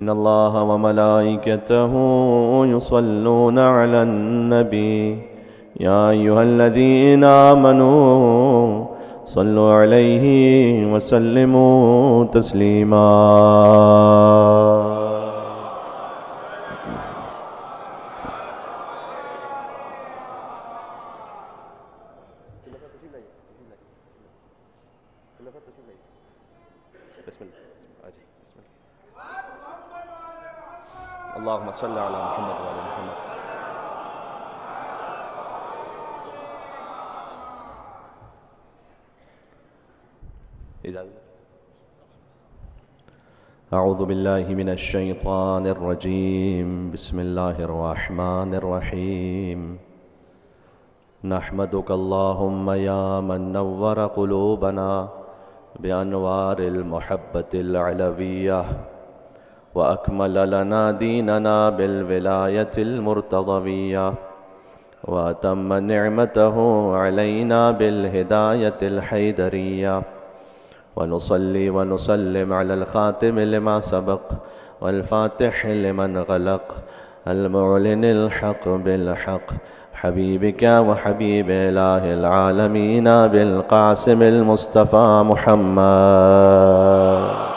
إن الله وملائكته يصلون على النبي يا أيها الذين آمنوا صلوا عليه وسلموا تسليما. اللهم صل على محمد وعلى محمد. أعوذ بالله من الشيطان الرجيم. بسم الله الرحمن الرحيم. نحمدك اللهم يا من نور قلوبنا بأنوار المحبة العلوية وأكمل لنا ديننا بالولاية المرتضوية وأتم نعمته علينا بالهداية الحيدرية، ونصلي ونسلم على الخاتم لما سبق والفاتح لمن غلق المعلن الحق بالحق حبيبك وحبيب إله العالمين بالقاسم المصطفى محمد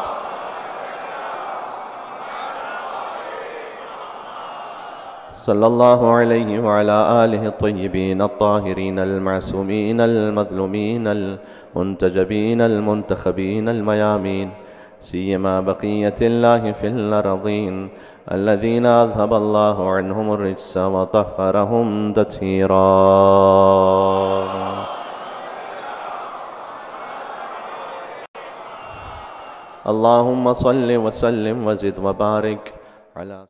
صلى الله عليه وعلى آله الطيبين الطاهرين المعصومين المظلومين المنتجبين المنتخبين الميامين، سيما بقية الله في الأرضين الذين أذهب الله عنهم الرجس وطهرهم تطهيرا. اللهم صل وسلم وزد وبارك على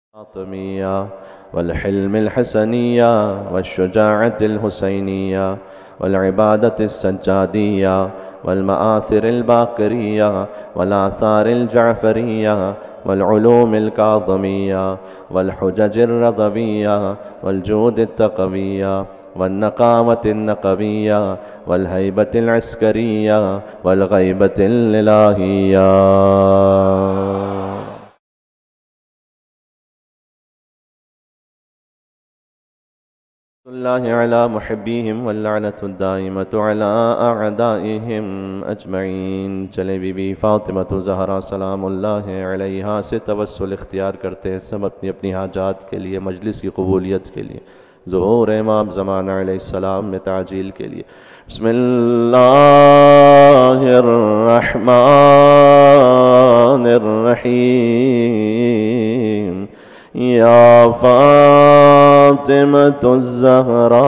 الفاطمية والحلم الحسنية والشجاعة الحسينية والعبادة السجادية والمآثر الباقرية والآثار الجعفرية والعلوم الكاظمية والحجج الرضوية والجود التقوية والنقاوة النقوية والهيبة العسكرية والغيبة الإلهية. الله على محبيهم واللعنة الدائمة على أعدائهم أجمعين. چلے بی بی فاطمہ زہرا سلام اللہ علیہا سے توسل اختیار کرتے ہیں سب اپنی اپنی حاجات کے لیے، مجلس کی قبولیت کے لیے، ظہور امام زمانہ علیہ السلام میں تعجیل کے لیے. بسم اللہ الرحمن الرحیم. یا فاطمة الزهراء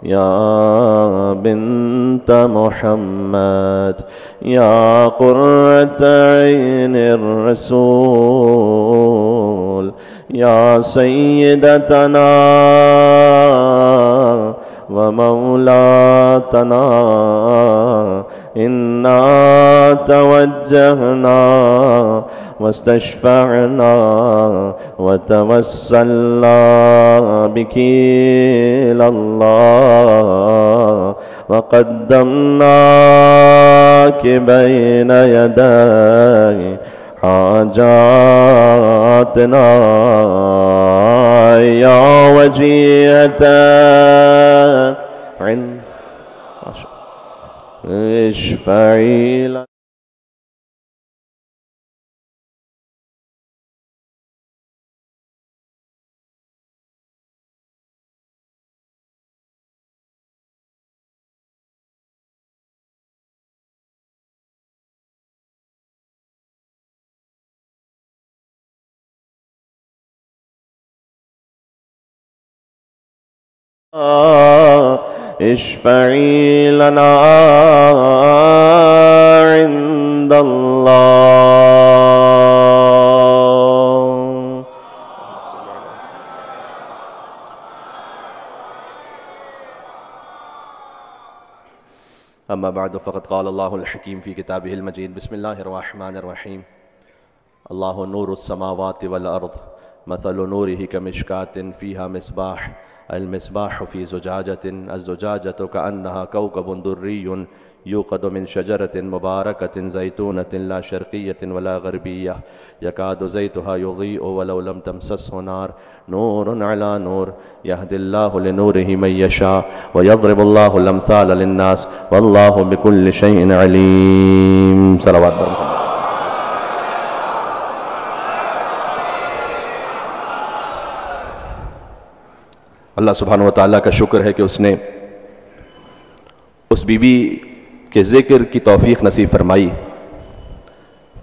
یا بنت محمد یا قرة عین الرسول یا سیدتنا ومولاتنا إنا توجهنا واستشفعنا وتوسلنا بك إلى الله وقدمناك بين يدي حاجاتنا يا وجيهة عند اشفعي لنا. اشفعي لنا عند الله. أما بعد فقد قال الله الحكيم في كتابه المجيد. بسم الله الرحمن الرحيم. الله نور السماوات والأرض مثل نورہ کمشکاۃ فیہا مصباح المصباح فی زجاجۃ الزجاجۃ کأنہا کوکب دری یوقد من شجرۃ مبارکۃ زیتونۃ لا شرقیۃ ولا غربیہ یکاد زیتہا یضیء ولو لم تمسسہ نار نور علی نور یہدی اللہ لنورہ من یشاء ویضرب اللہ الامثال للناس واللہ بکل شیء علیم۔ صلوات پر محمد۔ اللہ سبحانہ وتعالیٰ کا شکر ہے کہ اس نے اس بی بی کے ذکر کی توفیق نصیب فرمائی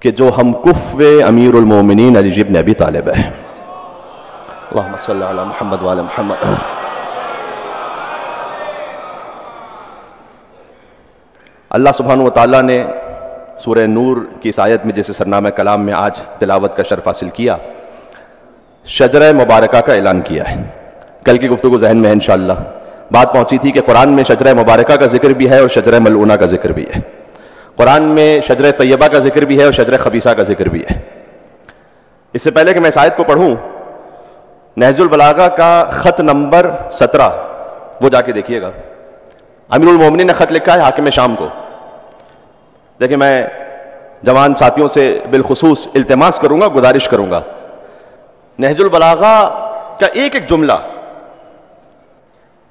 کہ جو ہم کفو امیر المومنین علی ابن ابی طالب ہے۔ اللہم صلی علی محمد وعلی محمد۔ اللہ سبحانہ وتعالیٰ نے سورہ نور کی اس آیت میں جیسے سرنامہ کلام میں آج تلاوت کا شرف حاصل کیا، شجرہ مبارکہ کا اعلان کیا ہے۔ کل کی گفتگو ذہن میں ہے انشاءاللہ، بات پہنچی تھی کہ قرآن میں شجرہ مبارکہ کا ذکر بھی ہے اور شجرہ ملعونہ کا ذکر بھی ہے، قرآن میں شجرہ طیبہ کا ذکر بھی ہے اور شجرہ خبیثہ کا ذکر بھی ہے۔ اس سے پہلے کہ میں اس آیت کو پڑھوں، نہج البلاغہ کا خط نمبر 17 وہ جا کے دیکھیے گا۔ امیر المومنین نے خط لکھا ہے حاکم شام کو۔ دیکھیں، میں جوان ساتھیوں سے بالخصوص التماس کروں گا، گزارش کروں گا، نہج البلاغہ کا ایک ایک جملہ،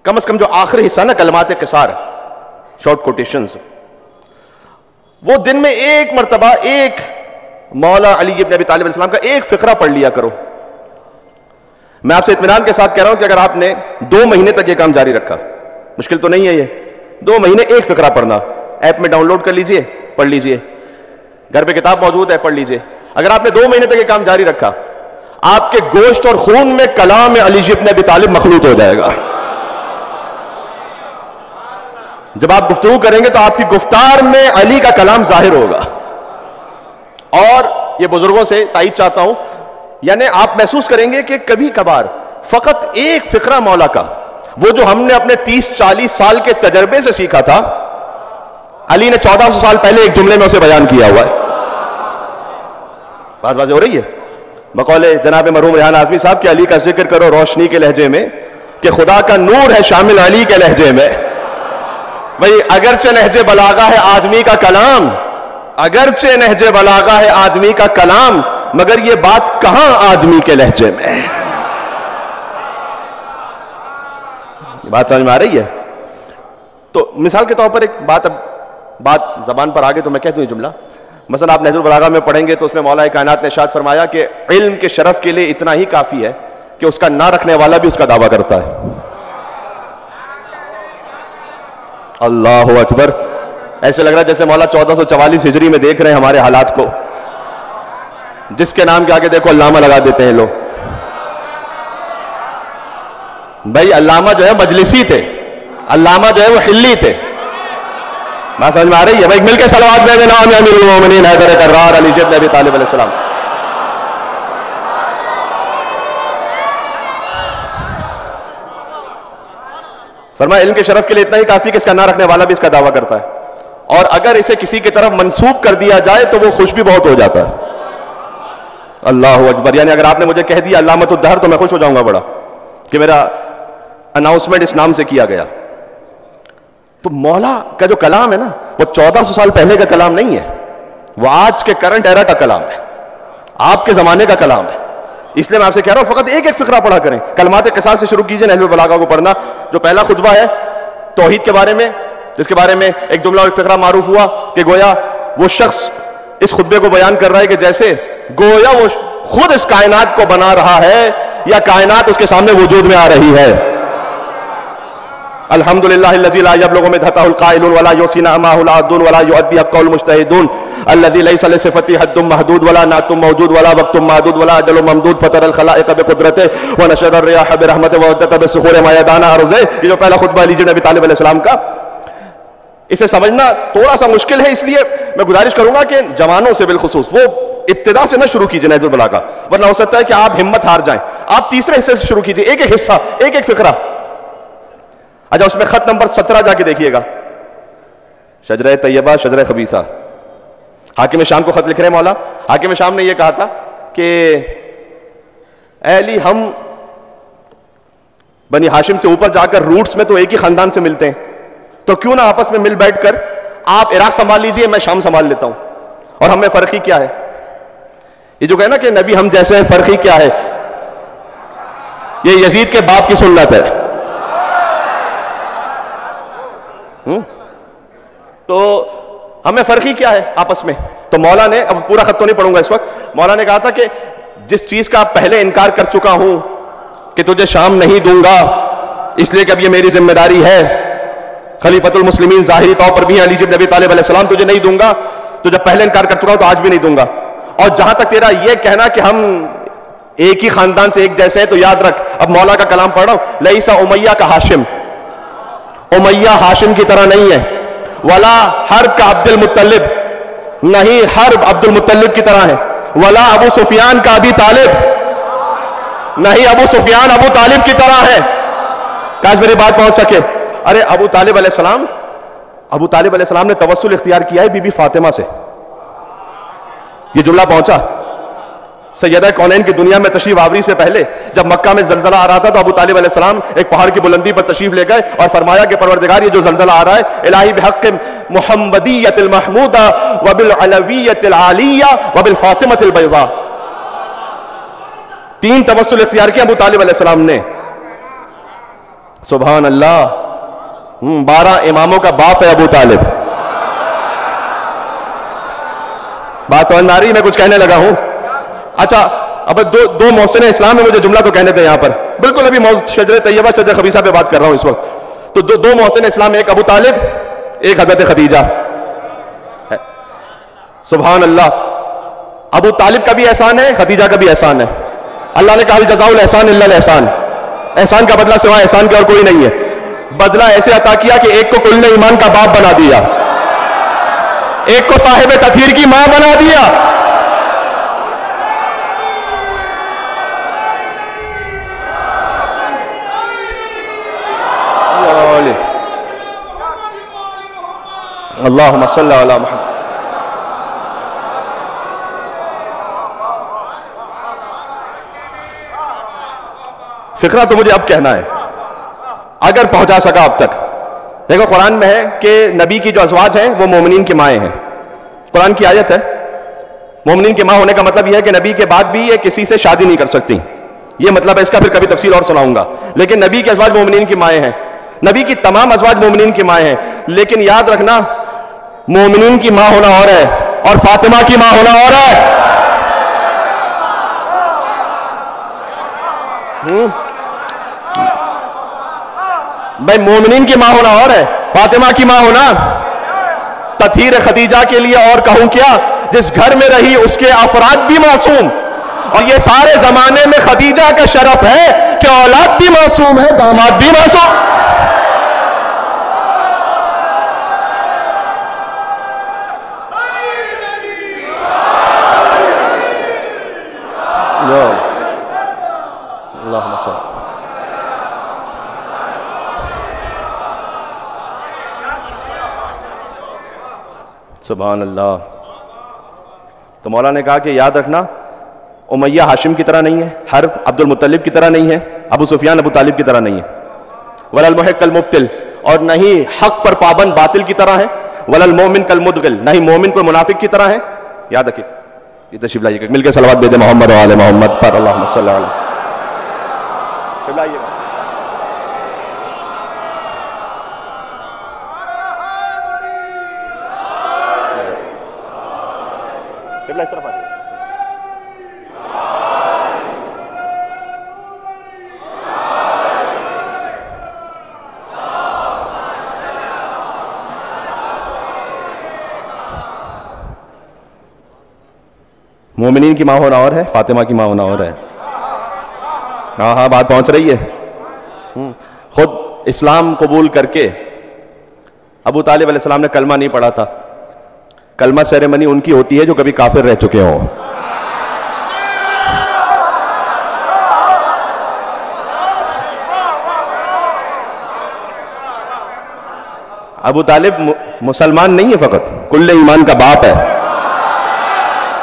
کم از کم جو آخری حصہ نا کلمات قصار، شارٹ کوٹیشنز، وہ دن میں ایک مرتبہ ایک مولا علی ابن ابی طالب علیہ السلام کا ایک فقرہ پڑھ لیا کرو۔ میں آپ سے اطمینان کے ساتھ کہہ رہا ہوں کہ اگر آپ نے 2 مہینے تک یہ کام جاری رکھا، مشکل تو نہیں ہے یہ، 2 مہینے ایک فقرہ پڑھنا، ایپ میں ڈاؤن لوڈ کر لیجئے، پڑھ لیجئے، گھر پہ کتاب موجود ہے، پڑھ لیجئے۔ اگر آپ نے 2 مہینے تک یہ کام جاری رکھا، آپ کے گوشت اور خون میں کلام علی ابن ابی طالب مخلوط ہو جائے گا۔ جب آپ گفتگو کریں گے تو آپ کی گفتار میں علی کا کلام ظاہر ہوگا۔ اور یہ بزرگوں سے تائید چاہتا ہوں، یعنی آپ محسوس کریں گے کہ کبھی کبھار فقط ایک فقرہ مولا کا، وہ جو ہم نے اپنے 30-40 سال کے تجربے سے سیکھا تھا، علی نے 1400 سال پہلے ایک جملے میں اسے بیان کیا ہوا ہے۔ بات واضح ہو رہی ہے؟ بقول جناب مرحوم ریحان اعظمی صاحب کہ علی کا ذکر کرو روشنی کے لہجے میں، کہ خدا کا نور ہے شامل علی کے لہجے میں۔ بھئی اگرچہ نہج بلاغہ ہے آدمی کا کلام، اگرچہ نہج بلاغہ ہے آدمی کا کلام، مگر یہ بات کہاں آدمی کے لہجے میں؟ بات سمجھ میں آ رہی ہے؟ تو مثال کے طور پر ایک بات زبان پر آگے تو میں کہتا ہوں یہ جملہ، مثلا آپ نہج البلاغہ میں پڑھیں گے تو اس میں مولا کائنات نے ارشاد فرمایا کہ علم کے شرف کے لیے اتنا ہی کافی ہے کہ اس کا نہ رکھنے والا بھی اس کا دعویٰ کرتا ہے۔ اللہ اکبر! ایسے لگ رہا ہے جیسے مولا 1444 ہجری میں دیکھ رہے ہیں ہمارے حالات کو، جس کے نام کے آگے دیکھو علامہ لگا دیتے ہیں لوگ۔ بھائی علامہ جو ہے مجلسی تھے، علامہ جو ہے وہ حلی تھے۔ بات سمجھ میں آ رہی ہے؟ بھائی مل کے صلوات دے دینا امیر المومنین حیدر کرار علی ابن ابی طالب علیہ السلام۔ فرمایا علم کے شرف کے لیے اتنا ہی کافی کہ اس کا نہ رکھنے والا بھی اس کا دعویٰ کرتا ہے، اور اگر اسے کسی کی طرف منسوب کر دیا جائے تو وہ خوش بھی بہت ہو جاتا ہے۔ اللہ اکبر! یعنی اگر آپ نے مجھے کہہ دیا علامۃ الدہر تو میں خوش ہو جاؤں گا بڑا کہ میرا اناؤنسمنٹ اس نام سے کیا گیا۔ تو مولا کا جو کلام ہے نا، وہ 1400 سال پہلے کا کلام نہیں ہے، وہ آج کے کرنٹ ایرا کا کلام ہے، آپ کے زمانے کا کلام ہے۔ اس لیے میں آپ سے کہہ رہا ہوں فقط ایک ایک فقرہ پڑھا کریں، کلمات قصاص سے شروع کیجئے نہج البلاغہ کو پڑھنا۔ جو پہلا خطبہ ہے توحید کے بارے میں، جس کے بارے میں ایک جملہ اور ایک فقرہ معروف ہوا کہ گویا وہ شخص اس خطبے کو بیان کر رہا ہے کہ جیسے گویا وہ خود اس کائنات کو بنا رہا ہے یا کائنات اس کے سامنے وجود میں آ رہی ہے۔ الحمدللہ الذی لا یبلغ مدحتہ القائل ولا یحصی نعمہ العادون ولا یؤدی حقہ المجتہدون الذی لیس لصفته حد محدود ولا نعت موجود ولا وقت معدود ولا اجل ممدود فطر الخلائق بقدرته ونشر الرياح برحمته وودت بالصخور میدان ارضه۔ یہ جو پہلا خطبہ علی نبی طالب علیہ السلام کا، اسے سمجھنا تھوڑا سا مشکل ہے، اس لیے میں گزارش کروں گا کہ جوانوں سے بالخصوص وہ ابتدا سے نہ شروع کیجئے نہج البلاغہ، ورنہ ہو سکتا ہے کہ آپ ہمت ہار جائیں۔ آپ تیسرے حصے سے شروع کیجئے، ایک ایک حصہ، ایک ایک فقرہ۔ اچھا، اس میں خط نمبر 17 جا کے دیکھیے گا، شجرہ طیبہ، شجرہ خبیثہ۔ حاکم شام کو خط لکھ رہے ہیں مولا۔ حاکم شام نے یہ کہا تھا کہ اے علی ہم بنی ہاشم سے اوپر جا کر روٹس میں تو ایک ہی خاندان سے ملتے ہیں، تو کیوں نہ آپس میں مل بیٹھ کر آپ عراق سنبھال لیجئے، میں شام سنبھال لیتا ہوں، اور ہم میں فرق ہی کیا ہے؟ یہ جو کہے نا کہ نبی ہم جیسے ہیں، فرق ہی کیا ہے؟ یہ یزید کے باپ کی سنت ہے. تو ہمیں فرق ہی کیا ہے آپس میں؟ تو مولا نے، اب پورا خط تو نہیں پڑھوں گا اس وقت، مولا نے کہا تھا کہ جس چیز کا پہلے انکار کر چکا ہوں کہ تجھے شام نہیں دوں گا اس لیے کہ اب یہ میری ذمہ داری ہے، خلیفۃ المسلمین ظاہری طور پر بھی علی بن ابی طالب علیہ السلام، تجھے نہیں دوں گا، تو جب پہلے انکار کر چکا ہوں تو آج بھی نہیں دوں گا. اور جہاں تک تیرا یہ کہنا کہ ہم ایک ہی خاندان سے ایک جیسے ہیں، تو یاد رکھ، اب مولا کا کلام پڑھ رہا ہوں، لیسا امیہ کا ہاشم، امیہ ہاشم کی طرح نہیں ہے، ولا حرب کا عبد المطلب، نہیں حرب عبد المطلب کی طرح ہے، ولا ابو سفیان کا ابی طالب، نہیں ابو سفیان ابو طالب کی طرح ہے. کاش میری بات پہنچ سکے. ارے ابو طالب علیہ السلام نے توسل اختیار کیا ہے بی بی فاطمہ سے. یہ جملہ پہنچا سیدہ کونین کی دنیا میں تشریف آوری سے پہلے، جب مکہ میں زلزلہ آ رہا تھا تو ابو طالب علیہ السلام ایک پہاڑ کی بلندی پر تشریف لے گئے اور فرمایا کہ پروردگار، یہ جو زلزلہ آ رہا ہے، الہی بحق محمدیت المحمودہ وبالعلویت العالیہ وبالفاطمۃ البیضاء. 3 توسل اختیار کیا ابو طالب علیہ السلام نے. سبحان اللہ. 12 اماموں کا باپ ہے ابو طالب. بات سمجھ میں آ رہی؟ میں کچھ کہنے لگا ہوں. اچھا اب دو محسن اسلام میں مجھے جملہ تو کہنے دیں یہاں پر، بالکل ابھی شجر طیبہ شجر خبیثہ پہ بات کر رہا ہوں اس وقت. تو دو محسن اسلام، ایک ابو طالب، ایک حضرت خدیجہ. سبحان اللہ. ابو طالب کا بھی احسان ہے، خدیجہ کا بھی احسان ہے. اللہ نے کہا الجزاء الاحسان الا الاحسان، احسان کا بدلہ سوائے احسان کے اور کوئی نہیں ہے. بدلہ ایسے عطا کیا کہ ایک کو کل ایمان کا باپ بنا دیا، ایک کو صاحب تطہیر کی ماں بنا دیا. اللہم صلی علی محمد. فقرہ تو مجھے اب کہنا ہے اگر پہنچا سکا اب تک. دیکھو قرآن میں ہے کہ نبی کی جو ازواج ہیں وہ مومنین کی مائیں ہیں. قرآن کی آیت ہے. مومنین کی ماں ہونے کا مطلب یہ ہے کہ نبی کے بعد بھی یہ کسی سے شادی نہیں کر سکتی. یہ مطلب ہے اس کا، پھر کبھی تفصیل اور سناؤں گا. لیکن نبی کی ازواج مومنین کی مائیں ہیں. نبی کی تمام ازواج مومنین کی مائیں ہیں. لیکن یاد رکھنا، مومنین کی ماں ہونا اور ہے اور فاطمہ کی ماں ہونا اور ہے. بھائی مومنین کی ماں ہونا اور ہے، فاطمہ کی ماں ہونا. تطہیر خدیجہ کے لیے اور کہوں کیا، جس گھر میں رہی اس کے افراد بھی معصوم. اور یہ سارے زمانے میں خدیجہ کا شرف ہے کہ اولاد بھی معصوم ہے، داماد بھی معصوم. اللہم صل. سبحان اللہ. تو مولا نے کہا کہ یاد رکھنا، امیہ ہاشم کی طرح نہیں ہے، حرب عبد المطلب کی طرح نہیں ہے، ابو سفیان ابو طالب کی طرح نہیں ہے. ولا المحق کالمبطل، اور نہیں حق پر پابند باطل کی طرح ہے. ولا المومن کالمدغل، نہیں مومن کو منافق کی طرح ہے. یاد رکھیے. یہ تشریف لائیے، مل کے صلوات بھیجیں محمد و آل محمد پر. اللہم صلی علیہ. لائیے گا. اس طرف آ جائے. مومنین کی ماں ہونا اور ہے، فاطمہ کی ماں ہونا اور ہے. ہاں ہاں بات پہنچ رہی ہے. خود اسلام قبول کر کے ابو طالب علیہ السلام نے کلمہ نہیں پڑھا تھا. کلمہ سیریمنی ان کی ہوتی ہے جو کبھی کافر رہ چکے ہوں. ابو طالب مسلمان نہیں ہے، فقط کل ایمان کا باپ ہے.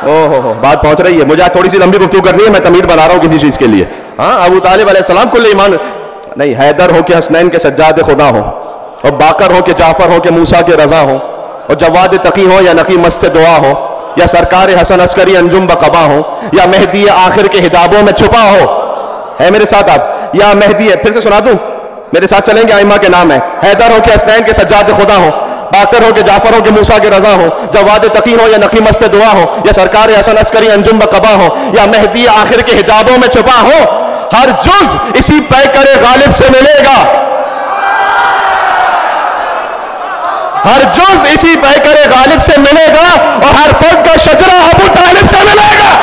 ہو بات پہنچ رہی ہے. مجھے تھوڑی سی لمبی گفتگو کرنی ہے, میں تمہید بنا رہا ہوں کسی چیز کے لیے. ہاں, ابو طالب علیہ السلام کل ایمان نہیں, حیدر ہو کہ حسنین کے سجاد خدا ہو, اور باقر ہو کہ جعفر ہو کہ موسیٰ کے رضا ہو, اور جواد تقی ہو یا نقی مست دعا ہو, یا سرکار حسن عسکری انجم بقبا ہو, یا مہدی آخر کے حجابوں میں چھپا ہو. ہے میرے ساتھ آپ؟ یا مہدی ہے, پھر سے سنا دوں, میرے ساتھ چلیں گے, ائمہ کے نام ہے. حیدر ہو کہ حسنین کے سجاد خدا ہو, باقر ہو کہ جعفر ہو کہ موسیٰ کے رضا ہو, جواد تقی ہو یا نقی مست دعا ہو, یا سرکار حسن عسکری انجم بقبا ہو, یا مہدی آخر کے حجابوں میں چھپا ہو. ہر جز اسی پیکر غالب سے ملے گا, ہر جز اسی پیکر غالب سے ملے گا, اور ہر فرد کا شجرہ ابو طالب سے ملے گا.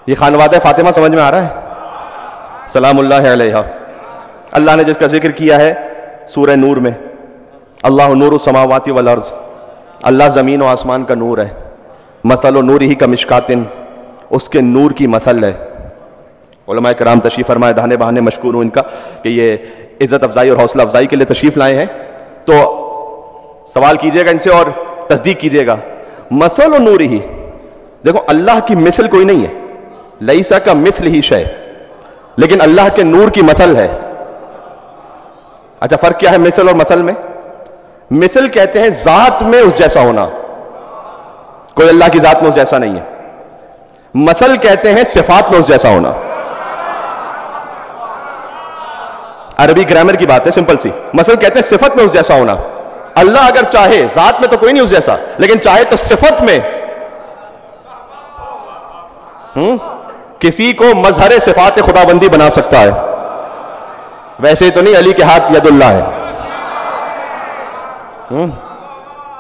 یہ خانوادہ فاطمہ سمجھ میں آ رہا ہے؟ سلام اللہ علیہ. اللہ نے جس کا ذکر کیا ہے سورہ نور میں, اللہ نور السماوات والارض, اللہ زمین و آسمان کا نور ہے. مثل نورہ کمشکات, اس کے نور کی مثل ہے. علماء کرام تشریف فرمائے, دہانے بہانے مشکور ہوں ان کا کہ یہ عزت افزائی اور حوصلہ افزائی کے لیے تشریف لائے ہیں. تو سوال کیجئے گا ان سے اور تصدیق کیجئے گا. مثل نورہ, دیکھو اللہ کی مثل کوئی نہیں ہے, لیسا کا مثل ہی شے, لیکن اللہ کے نور کی مثل ہے. اچھا, فرق کیا ہے مثل اور مثل میں؟ مثل کہتے ہیں ذات میں اس جیسا ہونا, کوئی اللہ کی ذات میں اس جیسا نہیں ہے. مثل کہتے ہیں صفات میں اس جیسا ہونا. عربی گرامر کی بات ہے, سمپل سی. مثل کہتے ہیں صفت میں اس جیسا ہونا. اللہ اگر چاہے, ذات میں تو کوئی نہیں اس جیسا, لیکن چاہے تو صفت میں کسی کو مظہر صفات خدا بندی بنا سکتا ہے. ویسے تو نہیں علی کے ہاتھ ید اللہ ہے,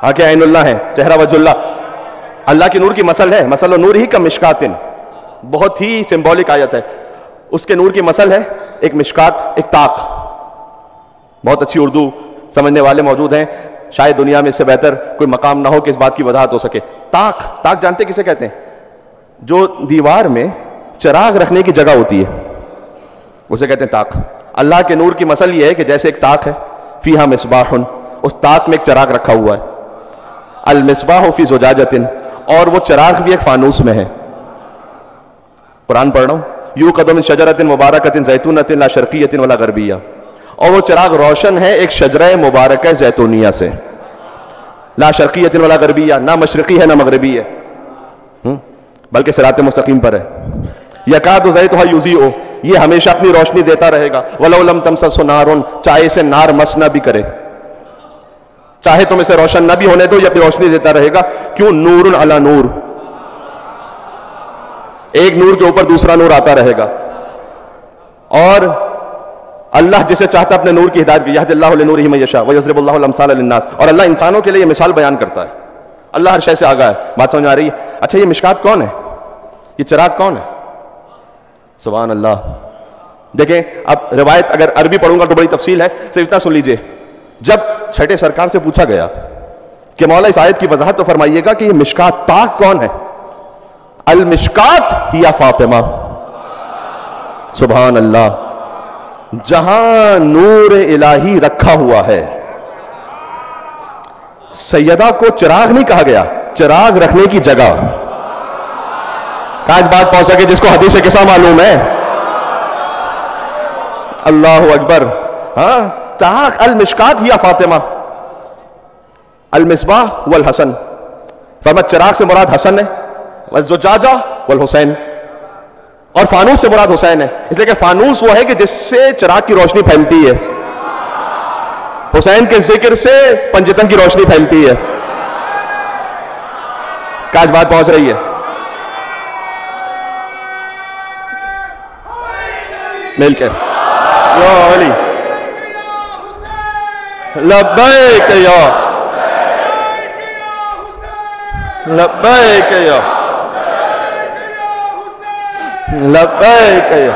آنکھیں عین اللہ ہے, چہرہ وجہ اللہ. اللہ کی نور کی مثل ہے, مثل نور ہی کا مشکات, بہت ہی سمبولک آیت ہے. اس کے نور کی مثل ہے ایک مشکات, ایک طاق. بہت اچھی اردو سمجھنے والے موجود ہیں, شاید دنیا میں اس سے بہتر کوئی مقام نہ ہو کہ اس بات کی وضاحت ہو سکے. طاق, طاق جانتے کسے کہتے ہیں؟ جو دیوار میں چراغ رکھنے کی جگہ ہوتی ہے اسے کہتے ہیں طاق. اللہ کے نور کی مثل یہ ہے کہ جیسے ایک طاق ہے, فیہا مصباح, اس طاق میں ایک چراغ رکھا ہوا ہے. المصباح فی زجاجۃ, اور وہ چراغ بھی ایک فانوس میں ہے. قرآن پڑھ رہا ہوں, یوقد من شجرۃ مبارکۃ زیتونۃ لا شرقیۃ ولا غربیہ, اور وہ چراغ روشن ہے ایک شجرہ مبارکہ زیتونیہ سے. لا شرقیۃ ولا غربیہ, نہ مشرقی ہے نہ مغربی ہے, بلکہ صراط مستقیم پر ہے. یکاد زیتھا یضیء, یہ ہمیشہ اپنی روشنی دیتا رہے گا. ولو لم تمسسہ نار, چاہے اسے نار مس نہ بھی کرے, چاہے تم اسے روشن نہ بھی ہونے دو, یہ اپنی روشنی دیتا رہے گا. کیوں؟ نور علی نور, ایک نور کے اوپر دوسرا نور آتا رہے گا. اور اللہ جسے چاہتا اپنے نور کی ہدایت کی, یہد اللہ لنورہ من یشاء ویضرب اللہ الامثال للناس. اور اللہ انسانوں کے لیے یہ مثال بیان کرتا ہے. اللہ ہر شے سے آگاہ ہے. بات سمجھ آ رہی ہے؟ اچھا, یہ مشکات کون ہے؟ یہ چراغ کون ہے؟ سبحان اللہ. دیکھیں اب روایت اگر عربی پڑھوں گا تو بڑی تفصیل ہے, صرف اتنا سن لیجئے. جب چھٹے سرکار سے پوچھا گیا کہ مولا اس آیت کی وضاحت تو فرمائیے گا کہ یہ مشکات طاق کون ہے؟ المشکات ہی فاطمہ. سبحان اللہ. جہاں نور الہی رکھا ہوا ہے, سیدہ کو چراغ نہیں کہا گیا, چراغ رکھنے کی جگہ. آج بات پہنچ سکے جس کو حدیث قصہ معلوم ہے. اللہ اکبر. ہاں, طاق المشکات ہی فاطمہ. المصباح والحسن, فرمایا چراغ سے مراد حسن ہے, والزجاجہ والحسین, اور فانوس سے مراد حسین ہے. اس لیے کہ فانوس وہ ہے کہ جس سے چراغ کی روشنی پھیلتی ہے, حسین کے ذکر سے پنجتن کی روشنی پھیلتی ہے. آج بات پہنچ رہی ہے. مل کے یا علی لبیک یا لبیک یا لبیک یا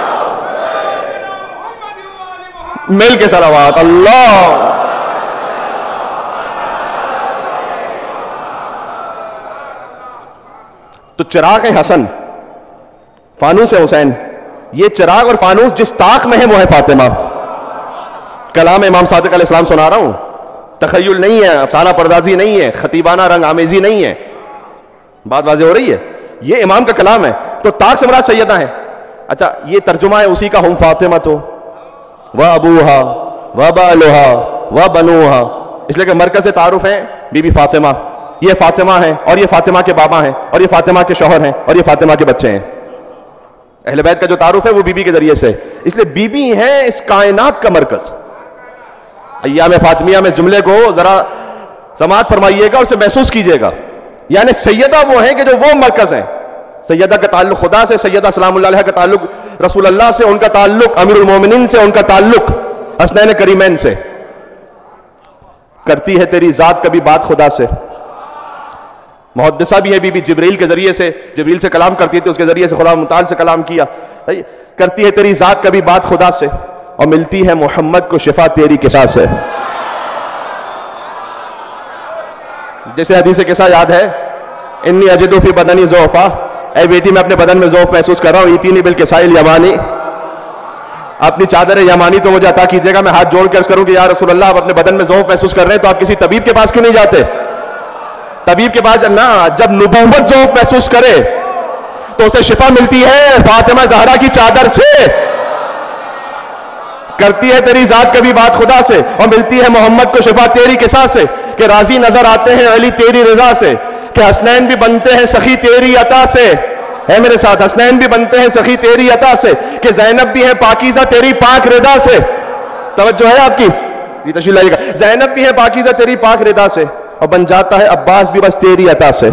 مل کے صلوات اللہ. تو چراغ حسن، فانوس حسین، یہ چراغ اور فانوس جس طاق میں ہے وہ ہے فاطمہ. کلام امام صادق علیہ السلام سنا رہا ہوں، تخیل نہیں ہے، افسانہ پردازی نہیں ہے، خطیبانہ رنگ آمیزی نہیں ہے. بات واضح ہو رہی ہے؟ یہ امام کا کلام ہے. تو طاق سے مراد سیدہ ہیں. اچھا یہ ترجمہ ہے اسی کا، ہم فاطمہ تو و ابوہا و بالوہا و بنوہا، اس لیے کہ مرکز تعارف ہے بی بی فاطمہ. یہ فاطمہ ہیں اور یہ فاطمہ کے بابا ہیں اور یہ فاطمہ کے شوہر ہیں اور یہ فاطمہ کے بچے ہیں. اہل بیت کا جو تعارف ہے وہ بی بی کے ذریعے سے، اس لیے بی بی ہیں اس کائنات کا مرکز. ایام فاطمیہ میں جملے کو ذرا سماعت فرمائیے گا اور اسے محسوس کیجئے گا. یعنی سیدہ وہ ہیں کہ جو وہ مرکز ہیں. سیدہ کا تعلق خدا سے، سیدہ سلام اللہ علیہ کا تعلق رسول اللہ سے، ان کا تعلق امیر المومنین سے، ان کا تعلق حسنین کریمین سے. کرتی ہے تیری ذات کبھی بات خدا سے. محدثہ بھی ہے بی بی، جبریل کے ذریعے سے، جبریل سے کلام کرتی تھی، اس کے ذریعے سے خدا متعال سے کلام کیا. کرتی ہے تیری ذات کبھی بات خدا سے، اور ملتی ہے محمد کو شفا تیری قصہ سے. جیسے حدیث قصہ یاد ہے، انی اجدو فی بدنی ضعفا، اے بیٹی میں اپنے بدن میں ضعف محسوس کر رہا ہوں. ایتینی بالکساء الیمانی، اپنی چادر یمانی تو مجھے عطا کیجیے گا. میں ہاتھ جوڑ کے عرض کروں کہ یا رسول اللہ آپ اپنے بدن میں ضعف محسوس کر رہے ہیں تو آپ کسی طبیب کے پاس کیوں نہیں جاتے؟ طبیب کے پاس نہ، جب نبوت ضعف محسوس کرے تو اسے شفا ملتی ہے فاطمہ زہرا کی چادر سے. کرتی ہے تیری ذات کبھی بات خدا سے، اور ملتی ہے محمد کو شفا تیری قصہ سے. کہ راضی نظر آتے ہیں علی تیری رضا سے، کہ حسنین بھی بنتے ہیں سخی تیری عطا سے. ہے میرے ساتھ، حسنین بھی بنتے ہیں سخی تیری عطا سے، کہ زینب بھی ہے پاکیزہ تیری پاک رضا سے. توجہ ہے آپ کی؟ یہ تشریح لائیے گا. زینب بھی ہے پاکیزہ تیری پاک رضا سے، اور بن جاتا ہے عباس بھی بس تیری عطا سے.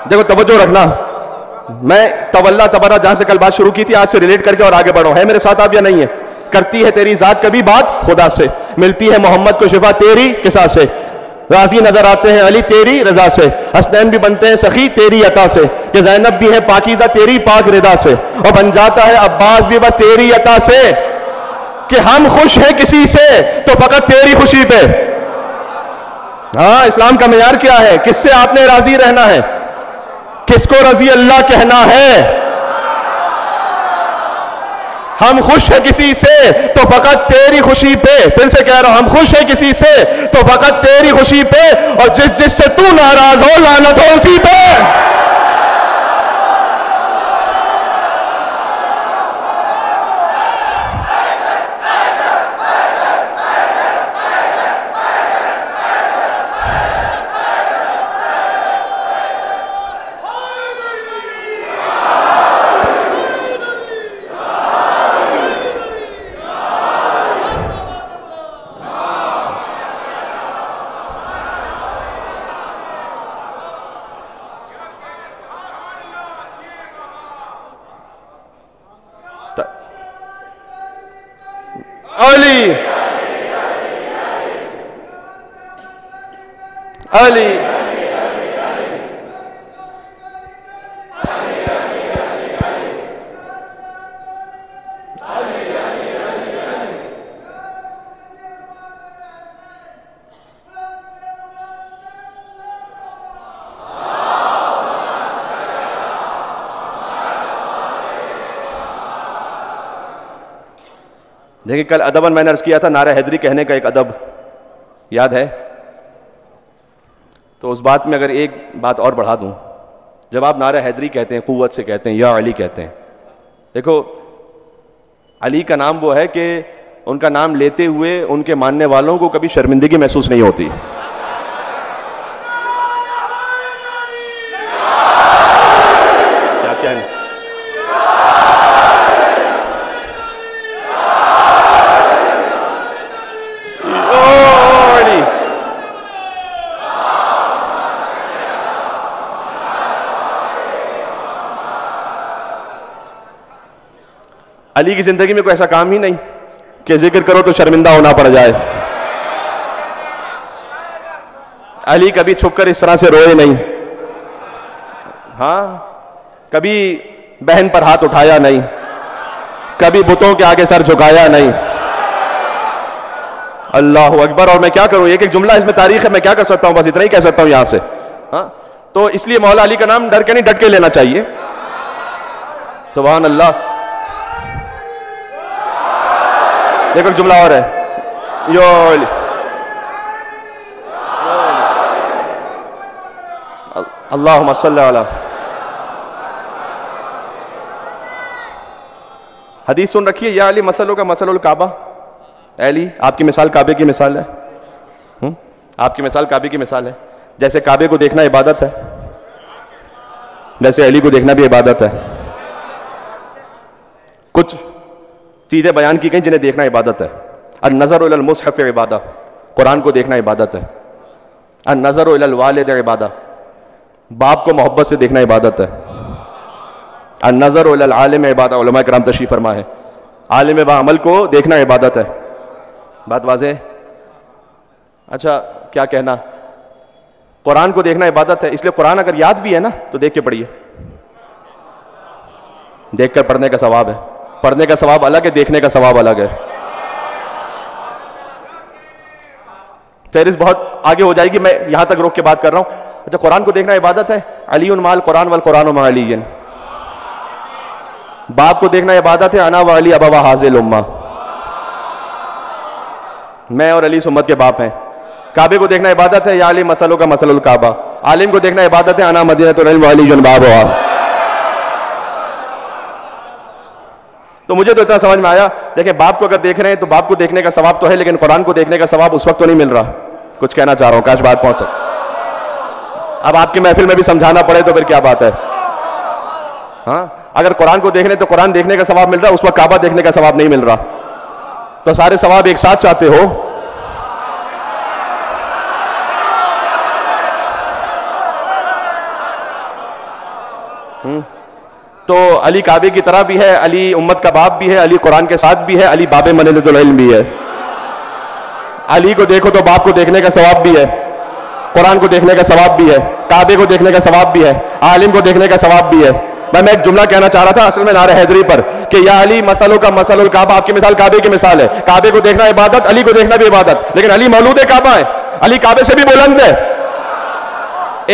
دیکھو توجہ رکھنا، میں تولا تبرہ جہاں سے کل بات شروع کی تھی آج سے ریلیٹ کر کے اور آگے بڑھو. ہے میرے ساتھ آپ یا نہیں ہے؟ کرتی ہے تیری ذات کبھی بات خدا سے، ملتی ہے محمد کو شفا تیری قصہ سے. راضی نظر آتے ہیں علی تیری رضا سے، حسنین بھی بنتے ہیں سخی تیری عطا سے، کہ زینب بھی ہے پاکیزہ تیری پاک رضا سے، اور بن جاتا ہے عباس بھی بس تیری عطا سے. کہ ہم خوش ہیں کسی سے تو فقط تیری خوشی پہ. ہاں اسلام کا معیار کیا ہے؟ کس سے آپ نے راضی رہنا ہے؟ کس کو رضی اللہ کہنا ہے؟ ہم خوش ہیں کسی سے تو فقط تیری خوشی پہ. پھر سے کہہ رہا ہوں، ہم خوش ہیں کسی سے تو فقط تیری خوشی پہ، اور جس سے تو ناراض ہو لعنت ہو اسی پہ. علی علی دیکھیں کل ادباً میں نے عرض کیا تھا نعرہ حیدری کہنے کا ایک ادب یاد ہے؟ تو اس بات میں اگر ایک بات اور بڑھا دوں، جب آپ نعرہ حیدری کہتے ہیں، قوت سے کہتے ہیں، یا علی کہتے ہیں، دیکھو علی کا نام وہ ہے کہ ان کا نام لیتے ہوئے ان کے ماننے والوں کو کبھی شرمندگی محسوس نہیں ہوتی. کیا کہنے علی کی زندگی میں کوئی ایسا کام ہی نہیں کہ ذکر کرو تو شرمندہ ہونا پڑ جائے. علی کبھی چھپ کر اس طرح سے روئے نہیں. ہاں کبھی بہن پر ہاتھ اٹھایا نہیں, کبھی بتوں کے آگے سر جھکایا نہیں. اللہ اکبر. اور میں کیا کروں, ایک ایک جملہ اس میں تاریخ ہے, میں کیا کر سکتا ہوں, بس اتنا ہی کہہ سکتا ہوں یہاں سے. ہاں تو اس لیے مولا علی کا نام ڈر کے نہیں ڈٹ کے لینا چاہیے. سبحان اللہ. دیکھو ایک جملہ اور ہے, یو علی اللہم صلی علی. حدیث سن رکھیے, یا علی مثلوں کا مثل الکعبہ. اے علی آپ کی مثال کعبے کی مثال ہے. آپ کی مثال کعبے کی مثال ہے. جیسے کعبے کو دیکھنا عبادت ہے, جیسے علی کو دیکھنا بھی عبادت ہے. کچھ چیزیں بیان کی گئیں جنہیں دیکھنا عبادت ہے. النظر الی المصحف عبادہ, قرآن کو دیکھنا عبادت ہے. النظر الی الوالد عبادہ, باپ کو محبت سے دیکھنا عبادت ہے. النظر الی العالم عبادہ, علماء کرام تشریف فرما ہے, عالم با عمل کو دیکھنا عبادت ہے. بات واضح. اچھا کیا کہنا, قرآن کو دیکھنا عبادت ہے, اس لیے قرآن اگر یاد بھی ہے نا تو دیکھ کے پڑھیے. دیکھ کر پڑھنے کا ثواب ہے, پڑھنے کا ثواب الگ ہے, دیکھنے کا ثواب الگ ہے. فہرست بہت آگے ہو جائے گی, میں یہاں تک روک کے بات کر رہا ہوں. اچھا قرآن کو دیکھنا عبادت ہے, علی مع القرآن والقرآن مع علی. باپ کو دیکھنا عبادت ہے, انا و علی ابوا حاذ الامہ, میں اور علی امت کے باپ ہیں. کعبے کو دیکھنا عبادت ہے, یا علی مثلوں کا مثل الکعبہ. عالم کو دیکھنا عبادت ہے, انا مدینۃ العلم وعلی بابھا. تو مجھے تو اتنا سمجھ میں آیا, دیکھیں باپ کو اگر دیکھ رہے ہیں تو باپ کو دیکھنے کا ثواب تو ہے, لیکن قرآن کو دیکھنے کا ثواب اس وقت تو نہیں مل رہا. کچھ کہنا چاہ رہا ہوں, کاش بات پہنچ سکے. اب آپ کی محفل میں بھی سمجھانا پڑے تو پھر کیا بات ہے. ہاں اگر قرآن کو دیکھ رہے تو قرآن دیکھنے کا ثواب مل رہا, اس وقت کعبہ دیکھنے کا ثواب نہیں مل رہا, تو سارے ثواب ایک ساتھ چاہتے ہو. تو علی کعبے کی طرح بھی ہے, علی امت کا باپ بھی ہے, علی قرآن کے ساتھ بھی ہے, علی باب منزلۃ العلم بھی ہے. علی کو دیکھو تو باپ کو دیکھنے کا ثواب بھی ہے, قرآن کو دیکھنے کا ثواب بھی ہے, کعبے کو دیکھنے کا ثواب بھی ہے, عالم کو دیکھنے کا ثواب بھی ہے. میں ایک جملہ کہنا چاہ رہا تھا اصل میں نعرہ حیدری پر, کہ یا علی مثلوں کا مثل الکعبہ, آپ کی مثال کعبے کی مثال ہے. کعبے کو دیکھنا عبادت, علی کو دیکھنا بھی عبادت, لیکن علی مولود کعبہ ہے, علی کعبے سے بھی بلند ہے.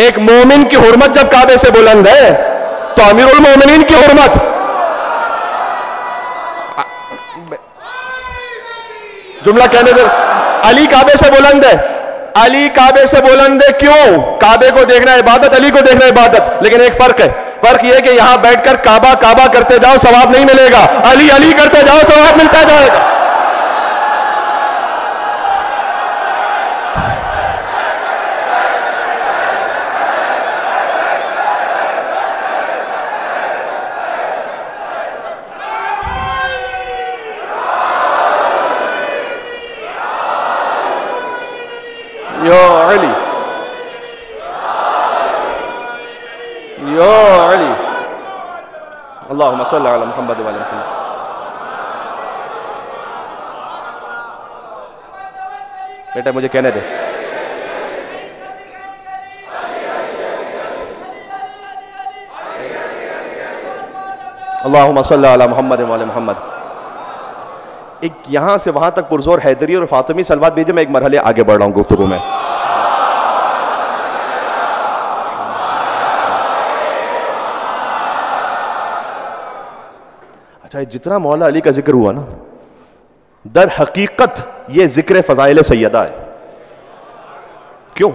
ایک مومن کی حرمت جب کعبے سے بلند ہے تو امیر المومنین کی حرمت. جملہ کہنے دے, علی کعبے سے بلند ہے, علی کعبے سے بلند ہے. کیوں؟ کعبے کو دیکھنا عبادت, علی کو دیکھنا عبادت, لیکن ایک فرق ہے. فرق یہ کہ یہاں بیٹھ کر کعبہ کعبہ کرتے جاؤ ثواب نہیں ملے گا, علی علی کرتے جاؤ ثواب ملتا جائے گا. یا علی, یا علی, اللہم صلی علی محمد وعلی محمد. بیٹا مجھے کہنے دے. اللہم صلی علی محمد وعلی محمد. ایک یہاں سے وہاں تک پرزور حیدری اور فاطمی صلوات بھیجے, میں ایک مرحلے آگے بڑھ رہا ہوں گفتگو میں. اچھا جتنا مولا علی کا ذکر ہوا نا, در حقیقت یہ ذکر فضائل سیدہ ہے. کیوں؟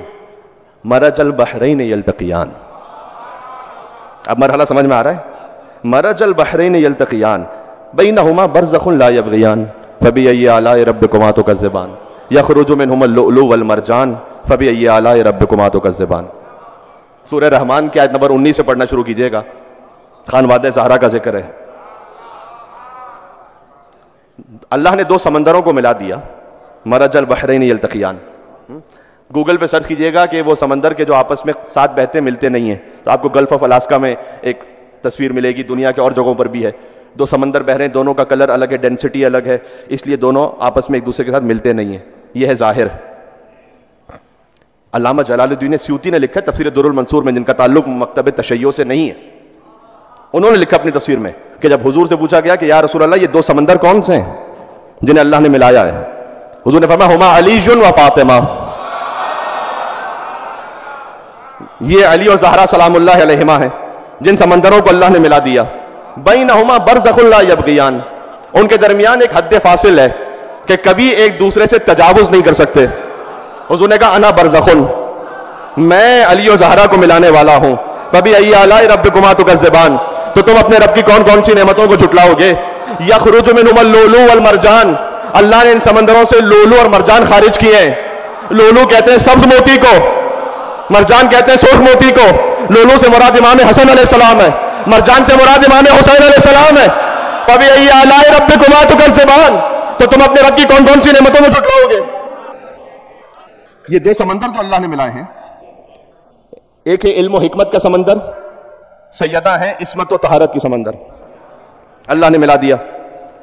مرج البحرین یلتقیان. اب مرحلہ سمجھ میں آ رہا ہے. مرج البحرین یلتقیان بینہما برزخ لا یبغیان فبأی آلاء ربکما تکذبان یخرج منہما اللؤلؤ والمرجان فبأی آلاء ربکما تکذبان. سورہ رحمان کی آیت نمبر 19 سے پڑھنا شروع کیجئے گا. خانوادہ زہرا کا ذکر ہے. اللہ نے دو سمندروں کو ملا دیا, مرج البحرین یلتقیان. گوگل پہ سرچ کیجئے گا کہ وہ سمندر کے جو آپس میں ساتھ بہتے ملتے نہیں ہیں, تو آپ کو گلف آف الاسکا میں ایک تصویر ملے گی, دنیا کے اور جگہوں پر بھی ہے. دو سمندر بہ رہے ہیں, دونوں کا کلر الگ ہے, ڈینسٹی الگ ہے, اس لیے دونوں آپس میں ایک دوسرے کے ساتھ ملتے نہیں ہیں. یہ ہے ظاہر. علامہ جلال الدین سیوطی نے لکھا ہے تفسیر در المنصور میں, جن کا تعلق مکتب تشیع سے نہیں ہے, انہوں نے لکھا اپنی تفسیر میں کہ جب حضور سے پوچھا گیا کہ یا رسول اللہ یہ دو سمندر کون سے ہیں جنہیں اللہ نے ملایا ہے, حضور نے فرمایا ہما علی و فاطمہ, یہ علی اور زہرا سلام اللہ علیہما ہیں جن سمندروں کو اللہ نے ملا دیا. بینہما برزخ لا یبغیان, ان کے درمیان ایک حد فاصل ہے کہ کبھی ایک دوسرے سے تجاوز نہیں کر سکتے. حضور نے کہا انا برزخن, میں علی و زہرا کو ملانے والا ہوں. فبأی آلاء ربکما تکذبان, تو تم اپنے رب کی کون کون سی نعمتوں کو جھٹلاؤ گے. یخرج منہما اللؤلؤ والمرجان, اللہ نے ان سمندروں سے لولو اور مرجان خارج کیے ہیں. لولو کہتے ہیں سبز موتی کو, مرجان کہتے ہیں سرخ موتی کو. لولو سے مراد امام حسن علیہ السلام ہے, مرجان سے مراد امام حسین علیہ السلام ہے. فبأی آلاء ربکما تکذبان, تو تم اپنے رب کی کون کون سی نعمتوں میں جھٹلاؤ گے. یہ دو سمندر تو اللہ نے ملائے ہیں. ایک ہے علم و حکمت کا سمندر, سیدہ ہے عصمت و طہارت کی سمندر, اللہ نے ملا دیا.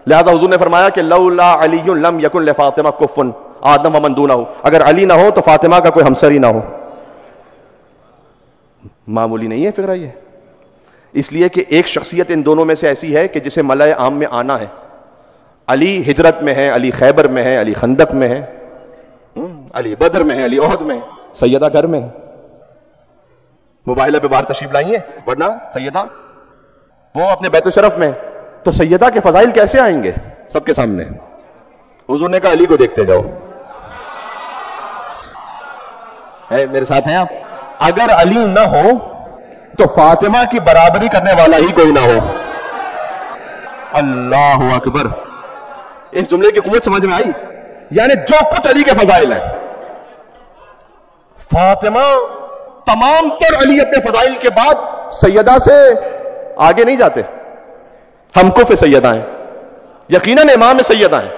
لہذا حضور نے فرمایا کہ لولا علی لم یکن لفاطمہ کفن آدم ومن دونہ, اگر علی نہ ہو تو فاطمہ کا کوئی ہمسر ہی نہ ہو. معمولی نہیں ہے فکرہ یہ, اس لیے کہ ایک شخصیت ان دونوں میں سے ایسی ہے کہ جسے ملأ عام میں آنا ہے. علی ہجرت میں ہے, علی خیبر میں ہے, علی خندق میں ہے, علی بدر میں ہے, علی احد میں ہے, سیدہ گھر میں ہے. مباہلہ پہ باہر تشریف لائی ہیں, ورنہ سیدہ وہ اپنے بیت الشرف میں, تو سیدہ کے فضائل کیسے آئیں گے سب کے سامنے. حضور نے کہا علی کو دیکھتے جاؤ. میرے ساتھ ہیں آپ؟ اگر علی نہ ہو تو فاطمہ کی برابری کرنے والا ہی کوئی نہ ہو. اللہ اکبر. اس جملے کی قوت سمجھ میں آئی؟ یعنی جو کچھ علی کے فضائل ہیں, فاطمہ تمام تر علی اپنے فضائل کے بعد سیدہ سے آگے نہیں جاتے. ہم کف سیدہ ہیں, یقیناً امام سیدہ ہیں,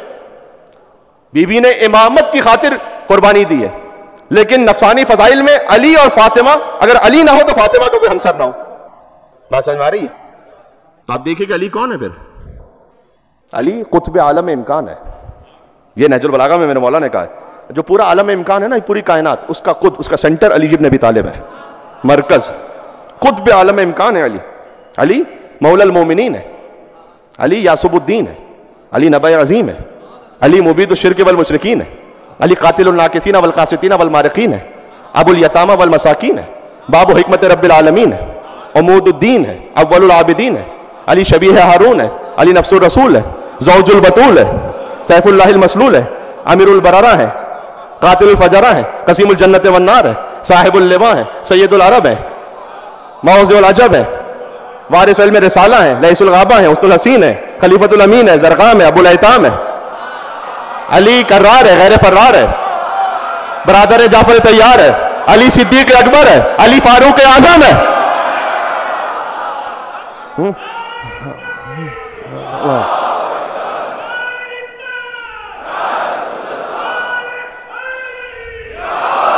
بی بی نے امامت کی خاطر قربانی دی ہے, لیکن نفسانی فضائل میں علی اور فاطمہ, اگر علی نہ ہو تو فاطمہ کو کوئی ہمسر نہ ہو. بات سمجھ میں آ رہی ہے؟ تو آپ دیکھیں کہ علی کون ہے پھر. علی قطب عالم امکان ہے. یہ نہج البلاغہ میں میرے مولا نے کہا ہے جو پورا عالم امکان ہے نا, پوری کائنات, اس کا قطب, اس کا سینٹر علی ابن ابی طالب ہے, مرکز قطب عالم امکان ہے. علی علی مولا المومنین ہے, علی یاسب الدین ہے, علی نبی عظیم ہے, علی مبید الشرک والمشرکین ہے, علی قاتل الناکثین والقاسطین والمارقین ہے, ابو الیتامى والمساکین ہے, باب حکمت رب العالمین ہے, عمود الدین ہے, اول العابدین ہے, علی شبیہ ہارون ہے, علی نفس الرسول ہے, زوج البتول ہے, سیف اللہ المسلول ہے, امیر البررہ ہے, قاتل الفجرہ ہے, قسیم الجنت والنار ہے, صاحب اللواء ہے, سید العرب ہے, موضع العجب ہے, وارث علم رسالہ ہے, لئیس الغابہ ہے, وسط الحسین ہے, خلیفۃ الامین ہے, زرقام ہے, ابو الایتام ہے. علی کرار ہے, غیر فرار ہے, برادر جعفر طیار ہے, علی صدیق اکبر ہے, علی فاروق اعظم ہے.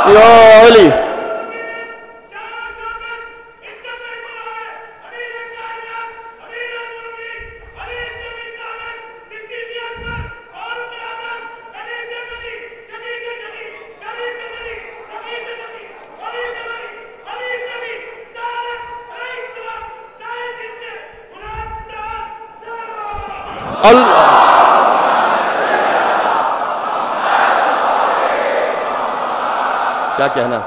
یا علی کیا کہنا.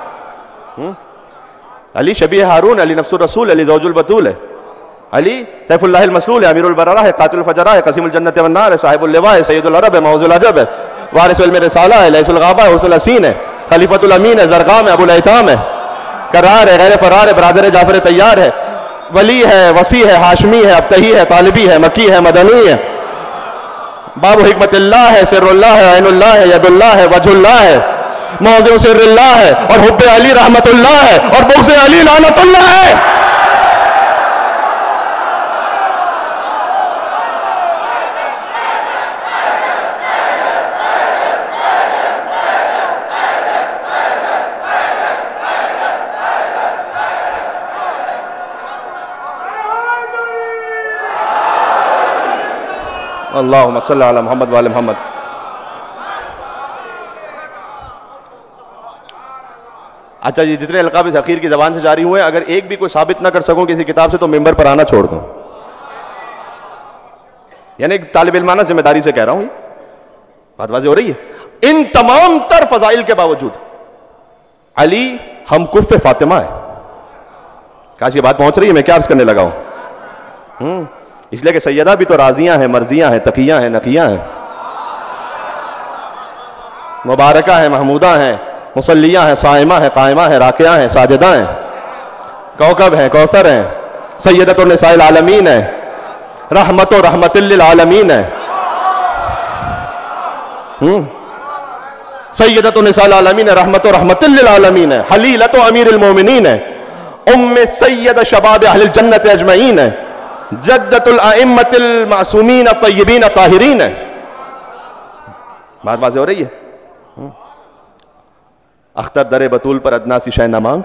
علی شبیہ ہارون, علی نفس الرسول, علی زوج البتول ہے, علی سیف اللہ المسلول ہے, امیر البررہ ہے, قاتل الفجرہ ہے, قسیم الجنت والنار ہے, صاحب اللواء ہے, سید العرب ہے, موضع العجب ہے, وارث علم رسالہ ہے, لیس الغابہ ہے, وسط الحسین ہے, خلیفۃ الامین ہے, زرقام ہے, ابو الایتام ہے, کرار ہے, غیر فرار ہے, برادر جعفر طیار ہے, ولی ہے, وسیع ہے, ہاشمی ہے, ابتہی ہے, طالبی ہے, مکی ہے, مدنی ہے, باب حکمت اللہ ہے, سر اللہ ہے, عین اللہ ہے, ید اللہ ہے, وجہ اللہ ہے, موضع سر اللہ ہے, اور حب علی رحمت اللہ ہے, اور بغض علی لعنت اللہ ہے. اللہم صلی علی محمد وآل محمد. اچھا جی، جتنے القاب اس حقیر کی زبان سے جاری ہوئے اگر ایک بھی کوئی ثابت نہ کر سکوں کسی کتاب سے تو ممبر پر آنا چھوڑ دوں. یعنی ایک طالب علمانہ ذمہ داری سے کہہ رہا ہوں، یہ بات واضح ہو رہی ہے. ان تمام تر فضائل کے باوجود علی ہم کف فاطمہ ہے. کاش یہ بات پہنچ رہی ہے، میں کیا عرض کرنے لگا ہوں. اس لیے کہ سیدہ بھی تو راضیاں ہیں، مرضیاں ہیں، تقیاں ہیں، نقیاں ہیں، مبارکہ ہیں، محمودہ ہیں، مصلیہ ہیں، صائمہ ہیں، قائمہ ہیں، راکعہ ہیں، ساجدہ ہیں، کوکب ہیں، کوثر ہیں، سیدۃ النساء العالمین ہیں، رحمت و رحمت للعالمین ہیں، سیدۃ النساء العالمین ہے، رحمت و رحمت للعالمین ہے، حلیلۃ و امیر المومنین ہے، ام سید شباب اہل الجنت اجمعین ہے، جدت الائمۃ المعصومین الطیبین الطاہرین ہے. بات واضح ہو رہی ہے. اختر در بطول پر ادنا سی شے نہ مانگ.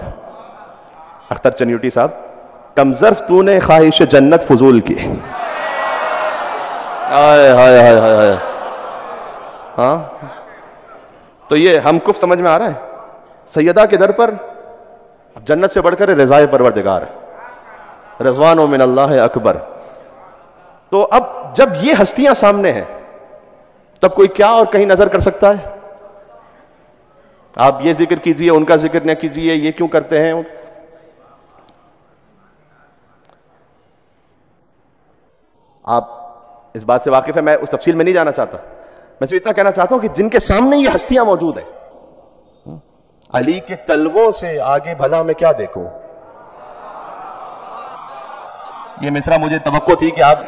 اختر چنیوٹی صاحب، کم ظرف تو نے خواہش جنت فضول کی. ہائے ہائے ہائے ہائے. ہاں تو یہ ہم کف سمجھ میں آ رہا ہے. سیدہ کے در پر جنت سے بڑھ کر رضائے پروردگار، رضوان من اللہ اکبر. تو اب جب یہ ہستیاں سامنے ہیں تب کوئی کیا اور کہیں نظر کر سکتا ہے؟ آپ یہ ذکر کیجئے، ان کا ذکر نہ کیجئے، یہ کیوں کرتے ہیں؟ آپ اس بات سے واقف ہے، میں اس تفصیل میں نہیں جانا چاہتا. میں صرف اتنا کہنا چاہتا ہوں کہ جن کے سامنے یہ ہستیاں موجود ہیں، علی کے تلووں سے آگے بھلا میں کیا دیکھوں. یہ مصرع مجھے توقع تھی کہ آپ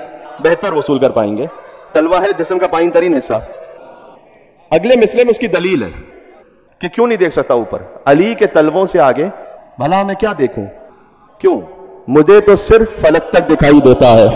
بہتر وصول کر پائیں گے. تلوہ ہے جسم کا پائن ترین حصہ. اگلے مصرع میں اس کی دلیل ہے کہ کیوں نہیں دیکھ سکتا اوپر. علی کے تلووں سے آگے بھلا میں کیا دیکھوں. کیوں؟ مجھے تو صرف فلک تک دکھائی دیتا ہے.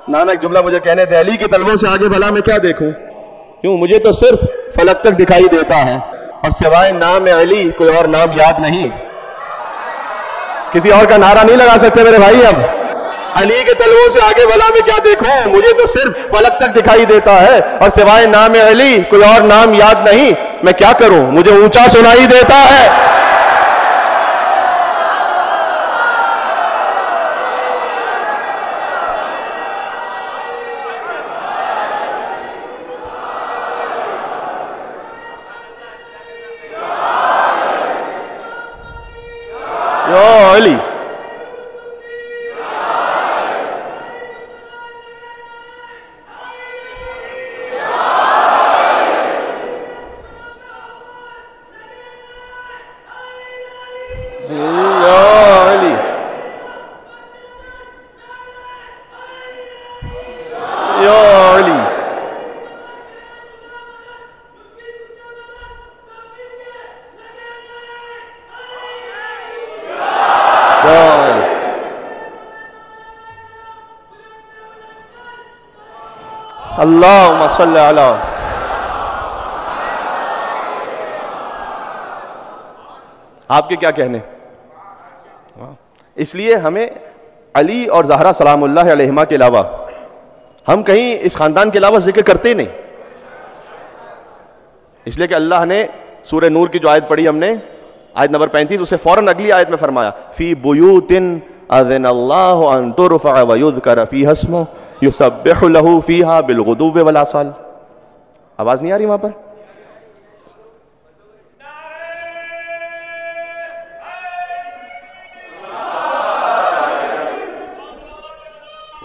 نانا ایک جملہ مجھے کہنے دے، علی کے تلووں سے آگے بھلا میں کیا دیکھوں. کیوں؟ مجھے تو صرف فلک تک دکھائی دیتا ہے اور سوائے نام علی کوئی اور نام یاد نہیں. کسی اور کا نعرہ نہیں لگا سکتے میرے بھائی. اب علی کے تلووں سے آگے بھلا میں کیا دیکھوں، مجھے تو صرف فلک تک دکھائی دیتا ہے اور سوائے نام علی کوئی اور نام یاد نہیں. میں کیا کروں، مجھے اونچا سنائی دیتا ہے. علی اللہم صلی علی. آپ کے کیا کہنے. اس لیے ہمیں علی اور زہرا سلام اللہ علیہما کے علاوہ ہم کہیں اس خاندان کے علاوہ ذکر کرتے نہیں. اس لیے کہ اللہ نے سورہ نور کی جو آیت پڑھی ہم نے، آیت نمبر 35، اسے فوراً اگلی آیت میں فرمایا فی بیوت اذن اللہ ان ترفع ویذکر فیہا اسمہ یسبح لہ فیہا بالغدو والآصال. آواز نہیں آ رہی وہاں پر؟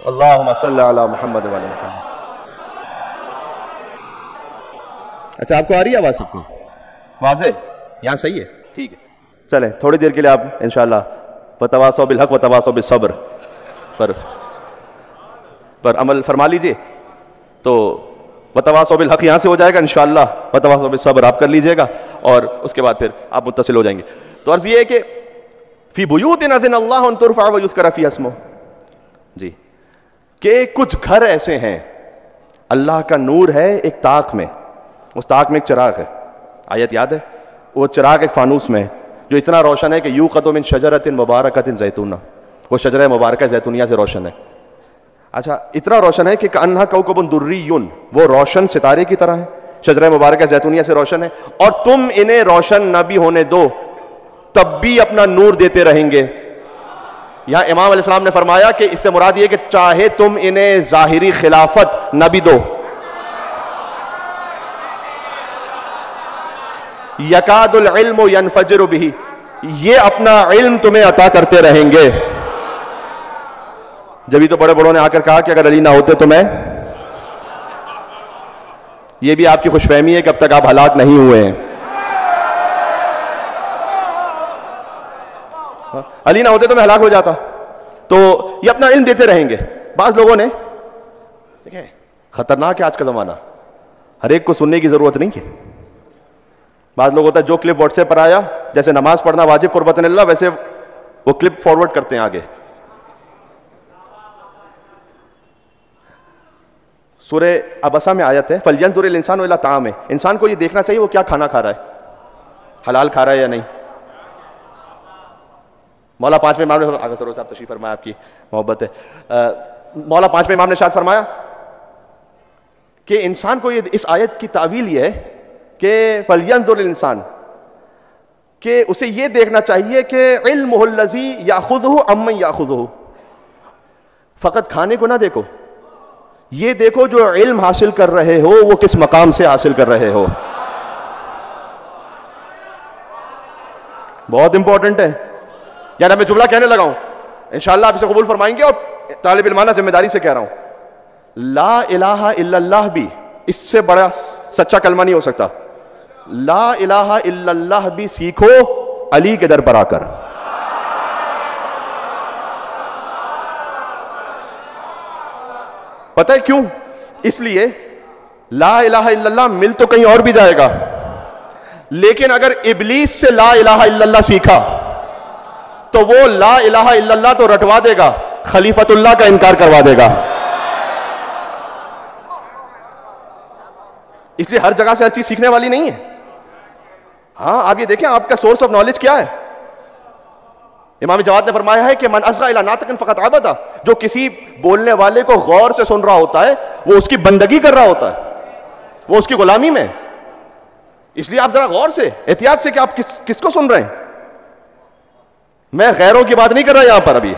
اللہم صلی علی محمد وعلی محمد. اچھا آپ کو آ رہی ہے آواز؟ سب کو واضح؟ یہاں صحیح ہے؟ ٹھیک ہے. چلیں تھوڑی دیر کے لیے آپ انشاءاللہ وتواصوا بالحق وتواصوا بالصبر پر عمل فرما لیجئے. تو وتواصوا بالحق یہاں سے ہو جائے گا انشاءاللہ، وتواصوا بالصبر آپ کر لیجئے گا اور اس کے بعد پھر آپ متصل ہو جائیں گے. تو عرض یہ ہے کہ فی بیوت اذن اللہ ان ترفع ویذکر فیہا اسمہ. جی کہ کچھ گھر ایسے ہیں اللہ کا نور ہے ایک طاق میں, اس طاق میں ایک چراغ ہے, آیت یاد ہے, وہ چراغ ایک فانوس میں ہے جو اتنا روشن ہے کہ یوقد من شجرۃ مبارکۃ زیتونہ, وہ شجرہ مبارکہ زیتونیہ سے روشن ہے. اچھا اتنا روشن ہے کہ کأنہا کوکب دری, وہ روشن ستارے کی طرح ہے, شجرہ مبارکہ زیتونیہ سے روشن ہے, اور تم انہیں روشن نہ بھی ہونے دو تب بھی اپنا نور دیتے رہیں گے. یہاں امام علیہ السلام نے فرمایا کہ اس سے مراد یہ کہ چاہے تم انہیں ظاہری خلافت نہ بھی دو, یکاد العلم ینفجر بہ, یہ اپنا علم تمہیں عطا کرتے رہیں گے. جبھی تو بڑے بڑوں نے آ کر کہا کہ اگر علی نہ ہوتے تو میں, یہ بھی آپ کی خوش فہمی ہے کہ اب تک آپ ہلاک نہیں ہوئے ہیں. علی نہ ہوتے تو میں ہلاک ہو جاتا. تو یہ اپنا علم دیتے رہیں گے. بعض لوگوں نے, دیکھیں خطرناک ہے آج کا زمانہ, ہر ایک کو سننے کی ضرورت نہیں ہے. بعض لوگ ہوتا ہے جو کلپ واٹس ایپ پر آیا, جیسے نماز پڑھنا واجب قربت اللہ, ویسے وہ کلپ فارورڈ کرتے ہیں آگے. سورہ عبسہ میں آیت ہے فَلْيَنْظُرِ الْإِنسَانُ إِلَىٰ طَعَامِهِ, انسان کو یہ دیکھنا چاہیے وہ کیا کھانا کھا رہا ہے, حلال کھا رہا ہے یا نہیں. مولا پانچویں امام نے, آگے سرور صاحب تشریف فرمایا, آپ کی محبت ہے, مولا پانچویں امام نے ارشاد فرمایا کہ انسان کو یہ اس آیت کی تعویل یہ ہے کہ فَلْيَنْظُرِ الْإِنسَانُ, کہ اسے یہ دیکھنا چاہیے کہ عِلْمُهُ الَّذِي يَأْخُذُهُ عَمَّنْ يَأْخُذُهُ, فقط کھانے کو نہ دیکھو, یہ دیکھو جو علم حاصل کر رہے ہو وہ کس مقام سے حاصل کر رہے ہو. بہت امپورٹنٹ ہے. یعنی میں جملہ کہنے لگا ہوں, انشاءاللہ آپ اسے قبول فرمائیں گے, اور طالب علمانہ ذمہ داری سے کہہ رہا ہوں, لا الہ الا اللہ بھی اس سے بڑا سچا کلمہ نہیں ہو سکتا. لا الہ الا اللہ بھی سیکھو علی کے در پر آ کر. پتہ ہے کیوں؟ اس لیے لا الہ الا اللہ مل تو کہیں اور بھی جائے گا, لیکن اگر ابلیس سے لا الہ الا اللہ سیکھا تو وہ لا الہ الا اللہ تو رٹوا دے گا, خلیفۃ اللہ کا انکار کروا دے گا. اس لیے ہر جگہ سے ہر چیز سیکھنے والی نہیں ہے. ہاں آپ یہ دیکھیں آپ کا سورس آف نالج کیا ہے. امام جواد نے فرمایا ہے کہ من اصغى الى ناطق فقط عبد, جو کسی بولنے والے کو غور سے سن رہا ہوتا ہے وہ اس کی بندگی کر رہا ہوتا ہے, وہ اس کی غلامی میں. اس لیے آپ ذرا غور سے احتیاط سے کہ آپ کس کو سن رہے ہیں. میں غیروں کی بات نہیں کر رہا یہاں پر ابھی,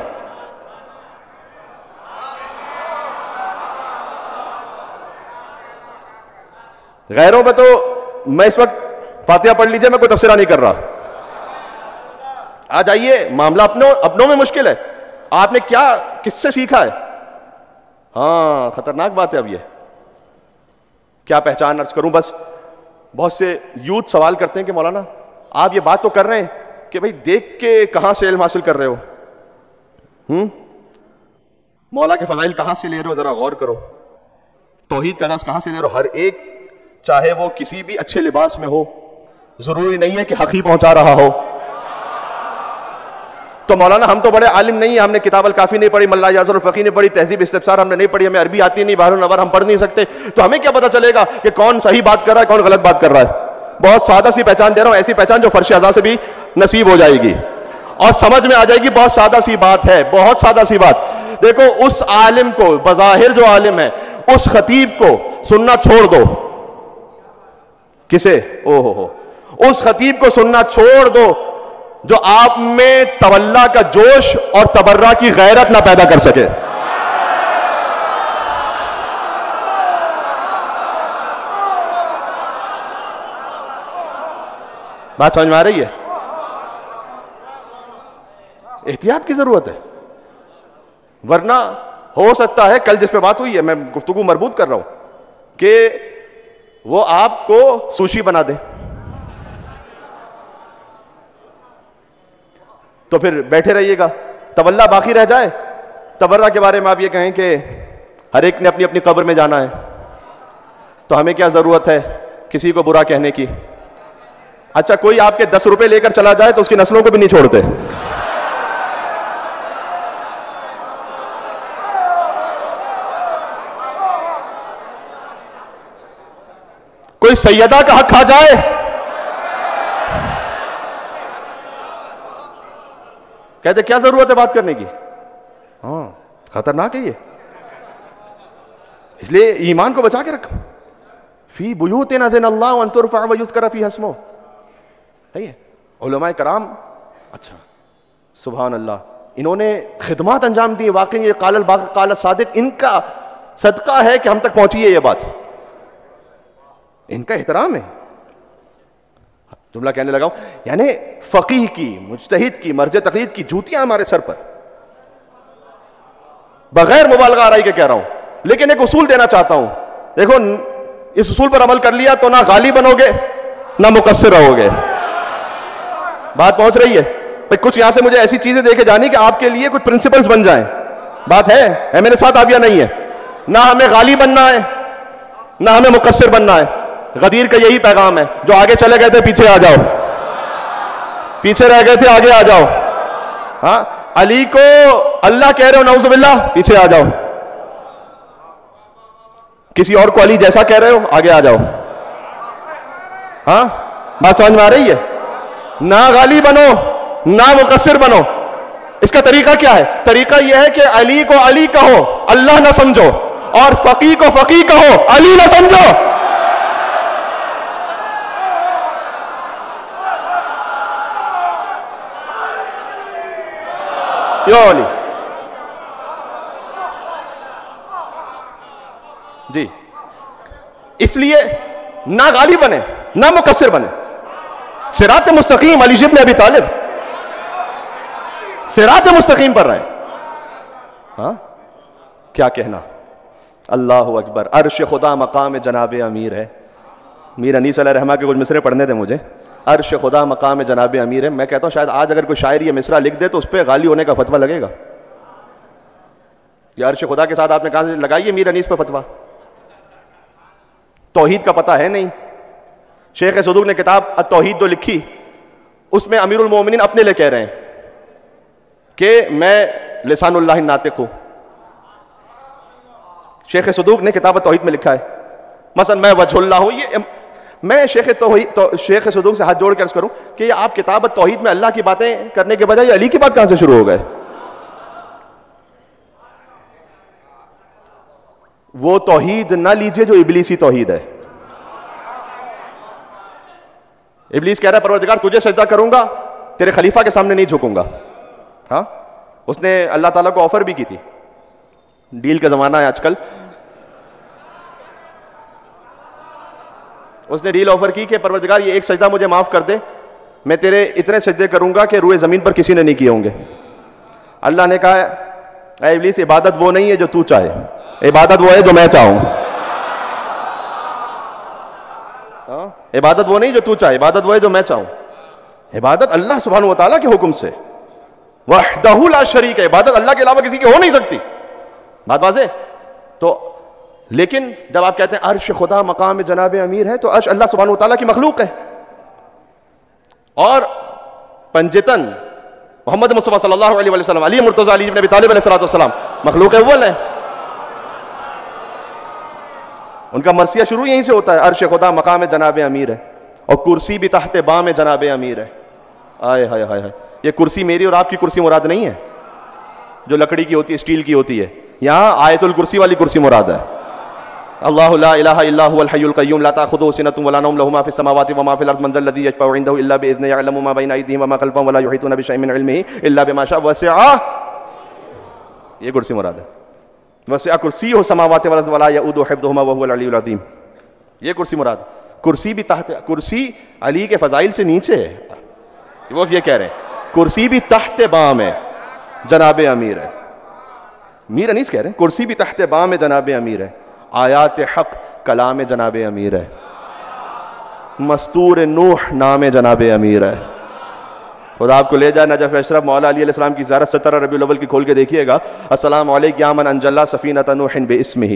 غیروں پہ تو میں اس وقت فاتحہ پڑھ لیجئے, میں کوئی تبصرہ نہیں کر رہا. آ جائیے, معاملہ اپنوں میں مشکل ہے. آپ نے کیا کس سے سیکھا ہے؟ ہاں خطرناک بات ہے. اب یہ کیا پہچان عرض کروں, بس بہت سے یوتھ سوال کرتے ہیں کہ مولانا آپ یہ بات تو کر رہے ہیں کہ بھئی دیکھ کے کہاں سے علم حاصل کر رہے ہو, مولا کے فضائل کہاں سے لے رہے ہو, ذرا غور کرو. توحید کا درس کہاں سے لے رہے ہو. ہر ایک چاہے وہ کسی بھی اچھے لباس میں ہو, ضروری نہیں ہے کہ حق ہی پہنچا رہا ہو. تو مولانا ہم تو بڑے عالم نہیں ہیں, ہم نے کتاب الکافی نہیں پڑھی, ملا یاسر الفقی نہیں پڑھی, تہذیب استفسار ہم نے نہیں پڑھی, ہمیں عربی آتی نہیں, بحر النور ہم پڑھ نہیں سکتے, تو ہمیں کیا پتہ چلے گا کہ کون صحیح بات کر رہا ہے کون غلط بات کر رہا ہے. بہت سادہ سی پہچان دے رہا ہوں, ایسی پہچان جو فرش اعضاء سے بھی نصیب ہو جائے گی اور سمجھ میں آ جائے گی. بہت سادہ سی بات ہے, بہت سادہ سی بات. دیکھو اس عالم کو, بظاہر جو عالم ہے, اس خطیب کو سننا چھوڑ دو. کسے؟ او اس خطیب کو سننا چھوڑ دو جو آپ میں تولا کا جوش اور تبرہ کی غیرت نہ پیدا کر سکے. بات سمجھ میں آ رہی ہے؟ احتیاط کی ضرورت ہے, ورنہ ہو سکتا ہے کل جس پہ بات ہوئی ہے, میں گفتگو مربوط کر رہا ہوں, کہ وہ آپ کو سوشی بنا دے, تو پھر بیٹھے رہیے گا, تولا باقی رہ جائے. تبرہ کے بارے میں آپ یہ کہیں کہ ہر ایک نے اپنی اپنی قبر میں جانا ہے, تو ہمیں کیا ضرورت ہے کسی کو برا کہنے کی. اچھا کوئی آپ کے 10 روپے لے کر چلا جائے تو اس کی نسلوں کو بھی نہیں چھوڑتے. کوئی سیدہ کا حق کھا جائے. کہتے کیا ضرورت ہے بات کرنے کی؟ ہاں خطرناک ہے یہ. اس لیے ایمان کو بچا کے رکھو. فی بیوت اذن اللہ ان ترفع ویذکر فیہا اسمہ. ہے علماء کرام. اچھا سبحان اللہ, انہوں نے خدمات انجام دی. واقعی یہ قال الباقر قال الصادق, ان کا صدقہ ہے کہ ہم تک پہنچی ہے یہ بات. ان کا احترام ہے. جملہ کہنے لگا ہوں, یعنی فقیہ کی, مجتہد کی, مرجع تقلید کی جوتیاں ہمارے سر پر, بغیر مبالغہ آرائی کے کہہ رہا ہوں. لیکن ایک اصول دینا چاہتا ہوں. دیکھو اس اصول پر عمل کر لیا تو نہ غالی بنو گے نہ مقصر رہو گے. بات پہنچ رہی ہے؟ کچھ یہاں سے مجھے ایسی چیزیں دے کے جانی کہ آپ کے لیے کچھ پرنسپلز بن جائیں. بات ہے میرے ساتھ آپ یا نہیں ہے؟ نہ ہمیں غالی بننا ہے نہ ہمیں مقصر بننا ہے. غدیر کا یہی پیغام ہے. جو آگے چلے گئے تھے پیچھے آ جاؤ, پیچھے رہ گئے تھے آگے آ جاؤ. ہاں علی کو اللہ کہہ رہے ہو نعوذ باللہ, پیچھے آ جاؤ. کسی اور کو علی جیسا کہہ رہے ہو, آگے آ جاؤ. ہاں بات سمجھ میں آ رہی ہے؟ نہ غالی بنو نہ مقصر بنو. اس کا طریقہ کیا ہے؟ طریقہ یہ ہے کہ علی کو علی کہو, اللہ نہ سمجھو, اور فقیہ کو فقیہ کہو, علی نہ سمجھو. یو علی. جی اس لیے نہ غالی بنے نہ مقصر بنے. صراط مستقیم علی ابن ابی طالب صراط مستقیم پر رہے. ہاں کیا کہنا. اللہ اکبر. عرش خدا مقام جناب امیر ہے. میر انیس علیہ رحمہ کے کچھ مصرے پڑھنے تھے مجھے. عرش خدا مقام جناب امیر ہے. میں کہتا ہوں شاید آج اگر کوئی شاعر یہ مصرع لکھ دے تو اس پہ غالی ہونے کا فتویٰ لگے گا. یہ عرش خدا کے ساتھ آپ نے کہاں سے لگائی ہے میر انیس پہ فتویٰ؟ توحید کا پتہ ہے نہیں. شیخ صدوق نے کتاب التوحید جو لکھی اس میں امیر المومنین اپنے لئے کہہ رہے ہیں کہ میں لسان اللہ الناطق ہوں. شیخ صدوق نے کتاب التوحید میں لکھا ہے مثلا میں وجہ اللہ ہوں. یہ میں شیخ صدوق سے ہاتھ جوڑ کے عرض کروں کہ یہ آپ کتاب التوحید میں اللہ کی باتیں کرنے کے بجائے علی کی بات کہاں سے شروع ہو گئے؟ وہ توحید نہ لیجئے جو ابلیسی توحید ہے. ابلیس کہہ رہا ہے پروردگار تجھے سجدہ کروں گا, تیرے خلیفہ کے سامنے نہیں جھکوں گا. ہاں اس نے اللہ تعالیٰ کو آفر بھی کی تھی. ڈیل کا زمانہ ہے آج کل. اس نے ڈیل آفر کی کہ پروردگار یہ ایک سجدہ مجھے معاف کر دے, میں تیرے اتنے سجدے کروں گا کہ روئے زمین پر کسی نے نہیں کیے ہوں گے. اللہ نے کہا اے ابلیس عبادت وہ نہیں ہے جو تو چاہے, عبادت وہ ہے جو میں چاہوں. عبادت وہ نہیں جو تو چاہے, عبادت وہ ہے جو میں چاہوں. عبادت اللہ سبحانہ وتعالیٰ کے حکم سے وحدہ لا شریک ہے. عبادت اللہ کے علاوہ کسی کی ہو نہیں سکتی. بات واضح؟ تو لیکن جب آپ کہتے ہیں عرش خدا مقام جناب امیر ہے تو عرش اللہ سبحانہ وتعالیٰ کی مخلوق ہے, اور پنجتن محمد مصطفیٰ صلی اللہ علیہ وسلم علی مرتضیٰ علی ابن ابی طالب علیہ السلام مخلوق اول ہے. ان کا مرثیہ شروع یہیں سے ہوتا ہے, عرش خدا مقام جناب امیر ہے اور کرسی بھی تحت بام جناب امیر ہے. آئے ہائے ہائے ہائے. یہ کرسی میری اور آپ کی کرسی مراد نہیں ہے جو لکڑی کی ہوتی ہے, اسٹیل کی ہوتی ہے. یہاں آیت الکرسی والی کرسی مراد ہے. اللہ لا الہ الا هو الحی القیوم لا تأخذه سنة ولا نوم له ما في السماوات وما في الارض من ذا الذي يشفع عنده الا باذنه يعلم ما بين ايديهم وما خلفهم ولا يحيطون بشيء من علمه الا بما شاء وسع. یہ کرسی مراد ہے. وسع کرسیہ السماوات والارض ولا يؤوده حفظهما وهو العلی العظیم. یہ کرسی مراد. کرسی بھی تحت, کرسی علی کے فضائل سے نیچے ہے. وہ یہ کہہ رہے ہیں کرسی بھی تحت بام ہے جناب امیر ہے. میر انیس کہہ رہے ہیں کرسی بھی تحت بام جناب امیر ہے. آیات حق کلام جناب امیر ہے. مستور نوح نام جناب امیر ہے. خدا آپ کو لے جائے نجف اشرف مولا علی علیہ السلام کی زیارت 17 ربیع الاول کی کھول کے دیکھیے گا. السلام علیک یا من انجلہ سفینۃ نوح باسمہ.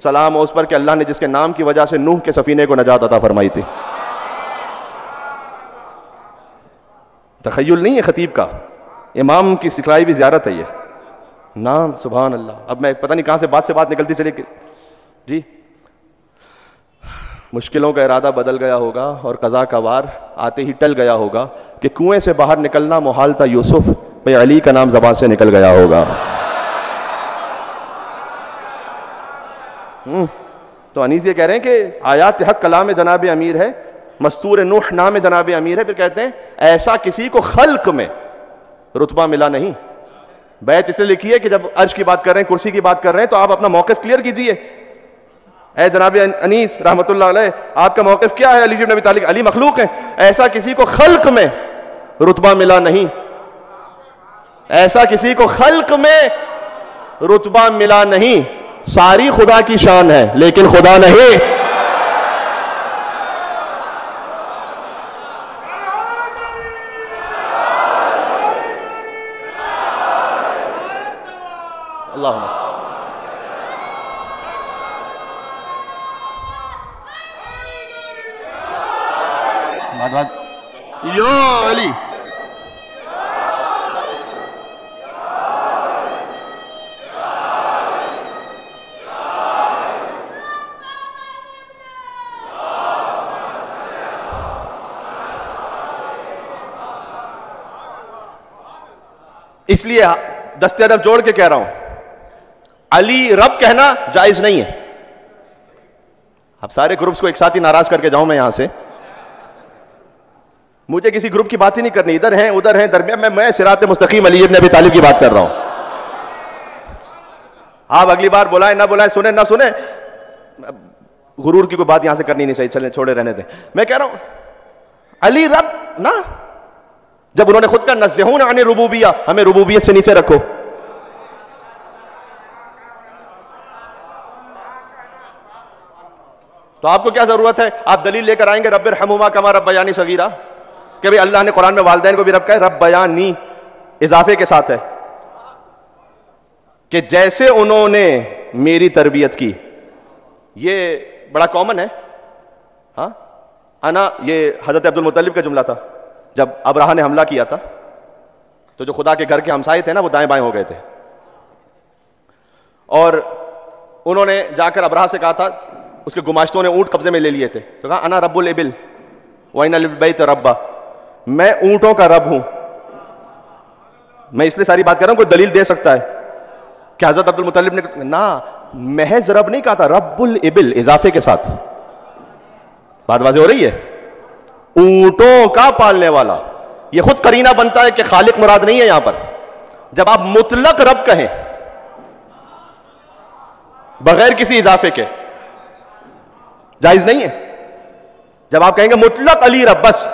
سلام اس پر کہ اللہ نے جس کے نام کی وجہ سے نوح کے سفینے کو نجات عطا فرمائی تھی. تخیل نہیں ہے خطیب کا, امام کی سکھلائی بھی زیارت ہے یہ نام. سبحان اللہ. اب میں پتہ نہیں کہاں سے بات نکلتی چلی. جی مشکلوں کا ارادہ بدل گیا ہوگا اور قضا کا وار آتے ہی ٹل گیا ہوگا کہ کنویں سے باہر نکلنا محال تھا یوسف، بھئی علی کا نام زبان سے نکل گیا ہوگا۔ تو انیس یہ کہہ رہے ہیں کہ آیات حق کلام جناب امیر ہے، مستور نوح نام جناب امیر ہے، پھر کہتے ہیں ایسا کسی کو خلق میں رتبہ ملا نہیں۔ بیعت اس لیے لکھی ہے کہ جب عرش کی بات کر رہے ہیں، کرسی کی بات کر رہے ہیں، تو آپ اپنا موقف کلیئر کیجئے۔ اے جناب انیس رحمت اللہ علیہ، آپ کا موقف کیا ہے علی بن ابی طالب؟ علی مخلوق ہیں، ایسا کسی کو خلق میں رتبہ ملا نہیں، ایسا کسی کو خلق میں رتبہ ملا نہیں۔ ساری خدا کی شان ہے لیکن خدا نہیں۔ اللہم یا علی۔ اس لیے دست ادب جوڑ کے کہہ رہا ہوں، علی رب کہنا جائز نہیں ہے۔ اب سارے گروپس کو ایک ساتھ ہی ناراض کر کے جاؤں میں یہاں سے، مجھے کسی گروپ کی بات ہی نہیں کرنی، ادھر ہیں ادھر ہیں درمیان میں صراط مستقیم علی بن ابی طالب کی بات کر رہا ہوں۔ آپ اگلی بار بلائیں نہ بلائیں، سنیں نہ سنیں، غرور کی کوئی بات یہاں سے کرنی نہیں چاہیے، چلیں چھوڑے رہنے دیں۔ میں کہہ رہا ہوں علی رب نا، جب انہوں نے خود کا نزہون عن ربوبیہ، ہمیں ربوبیت سے نیچے رکھو۔ تو آپ کو کیا ضرورت ہے؟ آپ دلیل لے کر آئیں گے رب ارحمہما کما ربیانی صغیرہ، کہ بھئی اللہ نے قرآن میں والدین کو بھی رب کہا ہے، ربیانی اضافے کے ساتھ ہے، کہ جیسے انہوں نے میری تربیت کی۔ یہ بڑا کامن ہے، ہاں انا، یہ حضرت عبد المطلب کا جملہ تھا جب ابرہہ نے حملہ کیا تھا، تو جو خدا کے گھر کے ہمسائے تھے نا وہ دائیں بائیں ہو گئے تھے، اور انہوں نے جا کر ابرہہ سے کہا تھا، اس کے گماشتوں نے اونٹ قبضے میں لے لیے تھے، تو کہا انا رب الابل وَإِنَّ لِلْبَيْتِ رَبًّا، میں اونٹوں کا رب ہوں۔ میں اس لیے ساری بات کر رہا ہوں، کوئی دلیل دے سکتا ہے کہ حضرت عبد المطلب نے نا محض رب نہیں کہا تھا، رب الابل اضافے کے ساتھ۔ بات واضح ہو رہی ہے؟ اونٹوں کا پالنے والا، یہ خود قرینہ بنتا ہے کہ خالق مراد نہیں ہے یہاں پر۔ جب آپ مطلق رب کہیں بغیر کسی اضافے کے، جائز نہیں ہے۔ جب آپ کہیں گے مطلق علی رب بس،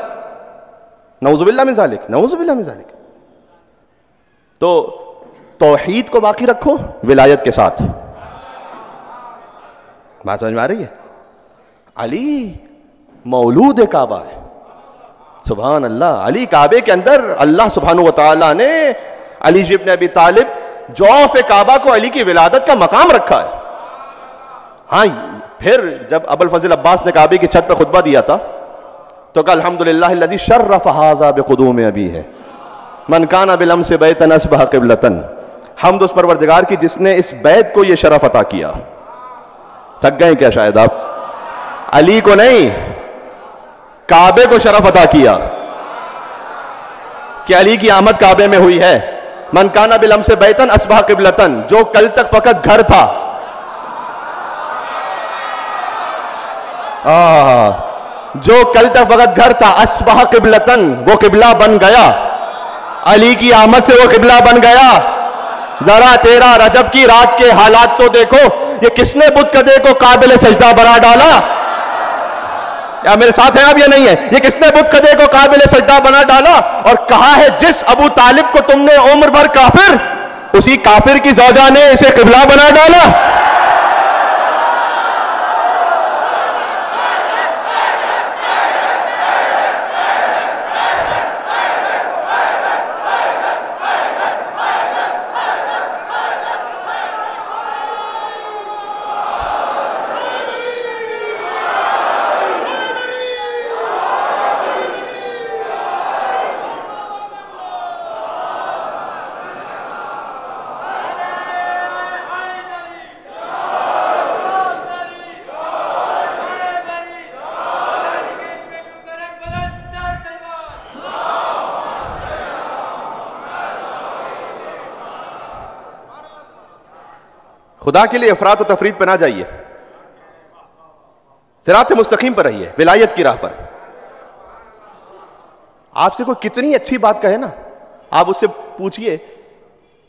نعوذ باللہ من ذالک، نعوذ باللہ من ذالک۔ تو توحید کو باقی رکھو ولایت کے ساتھ۔ بات سمجھ میں آ رہی ہے؟ علی مولود کعبہ ہے، سبحان اللہ۔ علی کعبے کے اندر اللہ سبحانہ وتعالی نے علی ابن ابی طالب جوف کعبہ کو علی کی ولادت کا مقام رکھا ہے۔ ہاں پھر جب ابو الفضل عباس نے کعبے کی چھت پہ خطبہ دیا تھا تو کہا الحمدللہ الذی شرف ھذا بقدوم ابی ہے من کان بالامس بیتا اصبح قبلۃ، حمد اس پروردگار کی جس نے اس بیت کو یہ شرف عطا کیا۔ تھک گئے کیا شاید آپ؟ علی کو نہیں، کعبے کو شرف عطا کیا کہ علی کی آمد کعبے میں ہوئی ہے۔ من کان بالامس بیتا اصبح قبلۃ، جو کل تک فقط گھر تھا، جو کل تک فقط گھر تھا، اصبح قبلۃ، وہ قبلہ بن گیا۔ علی کی آمد سے وہ قبلہ بن گیا۔ ذرا تیرا رجب کی رات کے حالات تو دیکھو، یہ کس نے بت کدے کو قابل سجدہ بنا ڈالا؟ یا میرے ساتھ ہیں اب یا نہیں ہے؟ یہ کس نے بت کدے کو قابل سجدہ بنا ڈالا؟ اور کہا ہے جس ابو طالب کو تم نے عمر بھر کافر، اسی کافر کی زوجہ نے اسے قبلہ بنا ڈالا۔ خدا کے لیے افراط و تفرید پہ نہ جائیے، صراط مستقیم پر رہیے، ولایت کی راہ پر. آپ سے کوئی کتنی اچھی بات کہے نا، آپ اس سے پوچھئے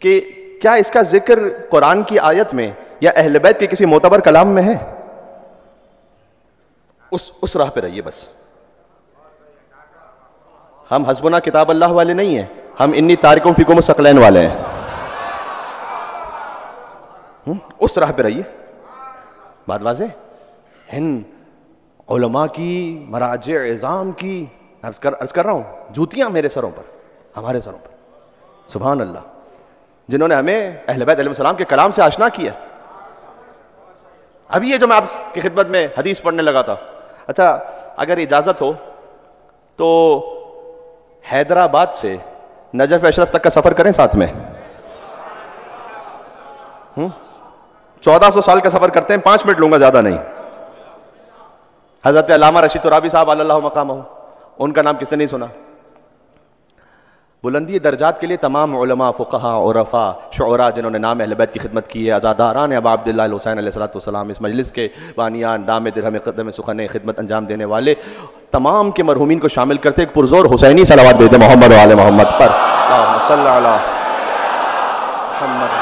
کہ کیا اس کا ذکر قرآن کی آیت میں یا اہل بیت کے کسی معتبر کلام میں ہے؟ اس راہ پہ رہیے بس. ہم حسبنا کتاب اللہ والے نہیں ہیں، ہم انی تارکم فیکم الثقلین والے ہیں. اس راہ پہ رہیے. بات واضح؟ ان علماء کی، مراجع عظام کی عرض کر رہا ہوں، جوتیاں میرے سروں پر، ہمارے سروں پر، سبحان اللہ، جنہوں نے ہمیں اہل بیت علیہ السلام کے کلام سے آشنا کیا. ابھی یہ جو میں آپ کی خدمت میں حدیث پڑھنے لگا تھا، اچھا اگر اجازت ہو تو حیدرآباد سے نجف اشرف تک کا سفر کریں ساتھ میں. 1400 سال کا سفر کرتے ہیں، 5 منٹ لوں گا، زیادہ نہیں. حضرت علامہ رشید ترابی صاحب علی اللہ مقامہ، ان کا نام کس نے نہیں سنا؟ بلندی درجات کے لیے تمام علماء، فقہاء، عرفاء، شعراء جنہوں نے نام اہل بیت کی خدمت کی ہے، عزاداران ابا عبداللہ الحسین علیہ السلام، اس مجلس کے بانیان، دام درہم قدم سخن خدمت انجام دینے والے تمام کے مرحومین کو شامل کرتے ایک پرزور حسینی صلوات بھیج دیں محمد و آل محمد پر. اللہم صلی علی محمد.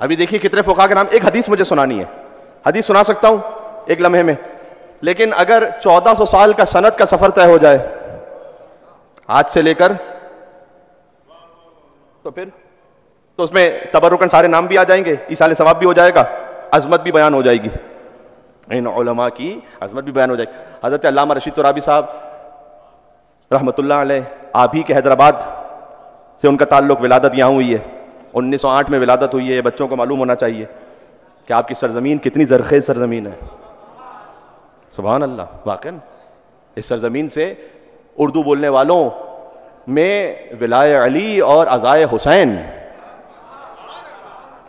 ابھی دیکھیے کتنے فقہاء کے نام. ایک حدیث مجھے سنانی ہے، حدیث سنا سکتا ہوں ایک لمحے میں، لیکن اگر 1400 سال کا سنت کا سفر طے ہو جائے آج سے لے کر، تو پھر تو اس میں تبرکن سارے نام بھی آ جائیں گے، ایصال ثواب بھی ہو جائے گا، عظمت بھی بیان ہو جائے گی، ان علماء کی عظمت بھی بیان ہو جائے گی. حضرت علامہ رشید ترابی صاحب رحمۃ اللہ علیہ، آپ ہی کے حیدرآباد سے ان کا تعلق، ولادت یہاں ہوئی ہے، 1908 میں ولادت ہوئی ہے. بچوں کو معلوم ہونا چاہیے کہ آپ کی سرزمین کتنی زرخیز سرزمین ہے. سبحان اللہ. واقعا اس سرزمین سے اردو بولنے والوں میں ولائے علی اور عزائے حسین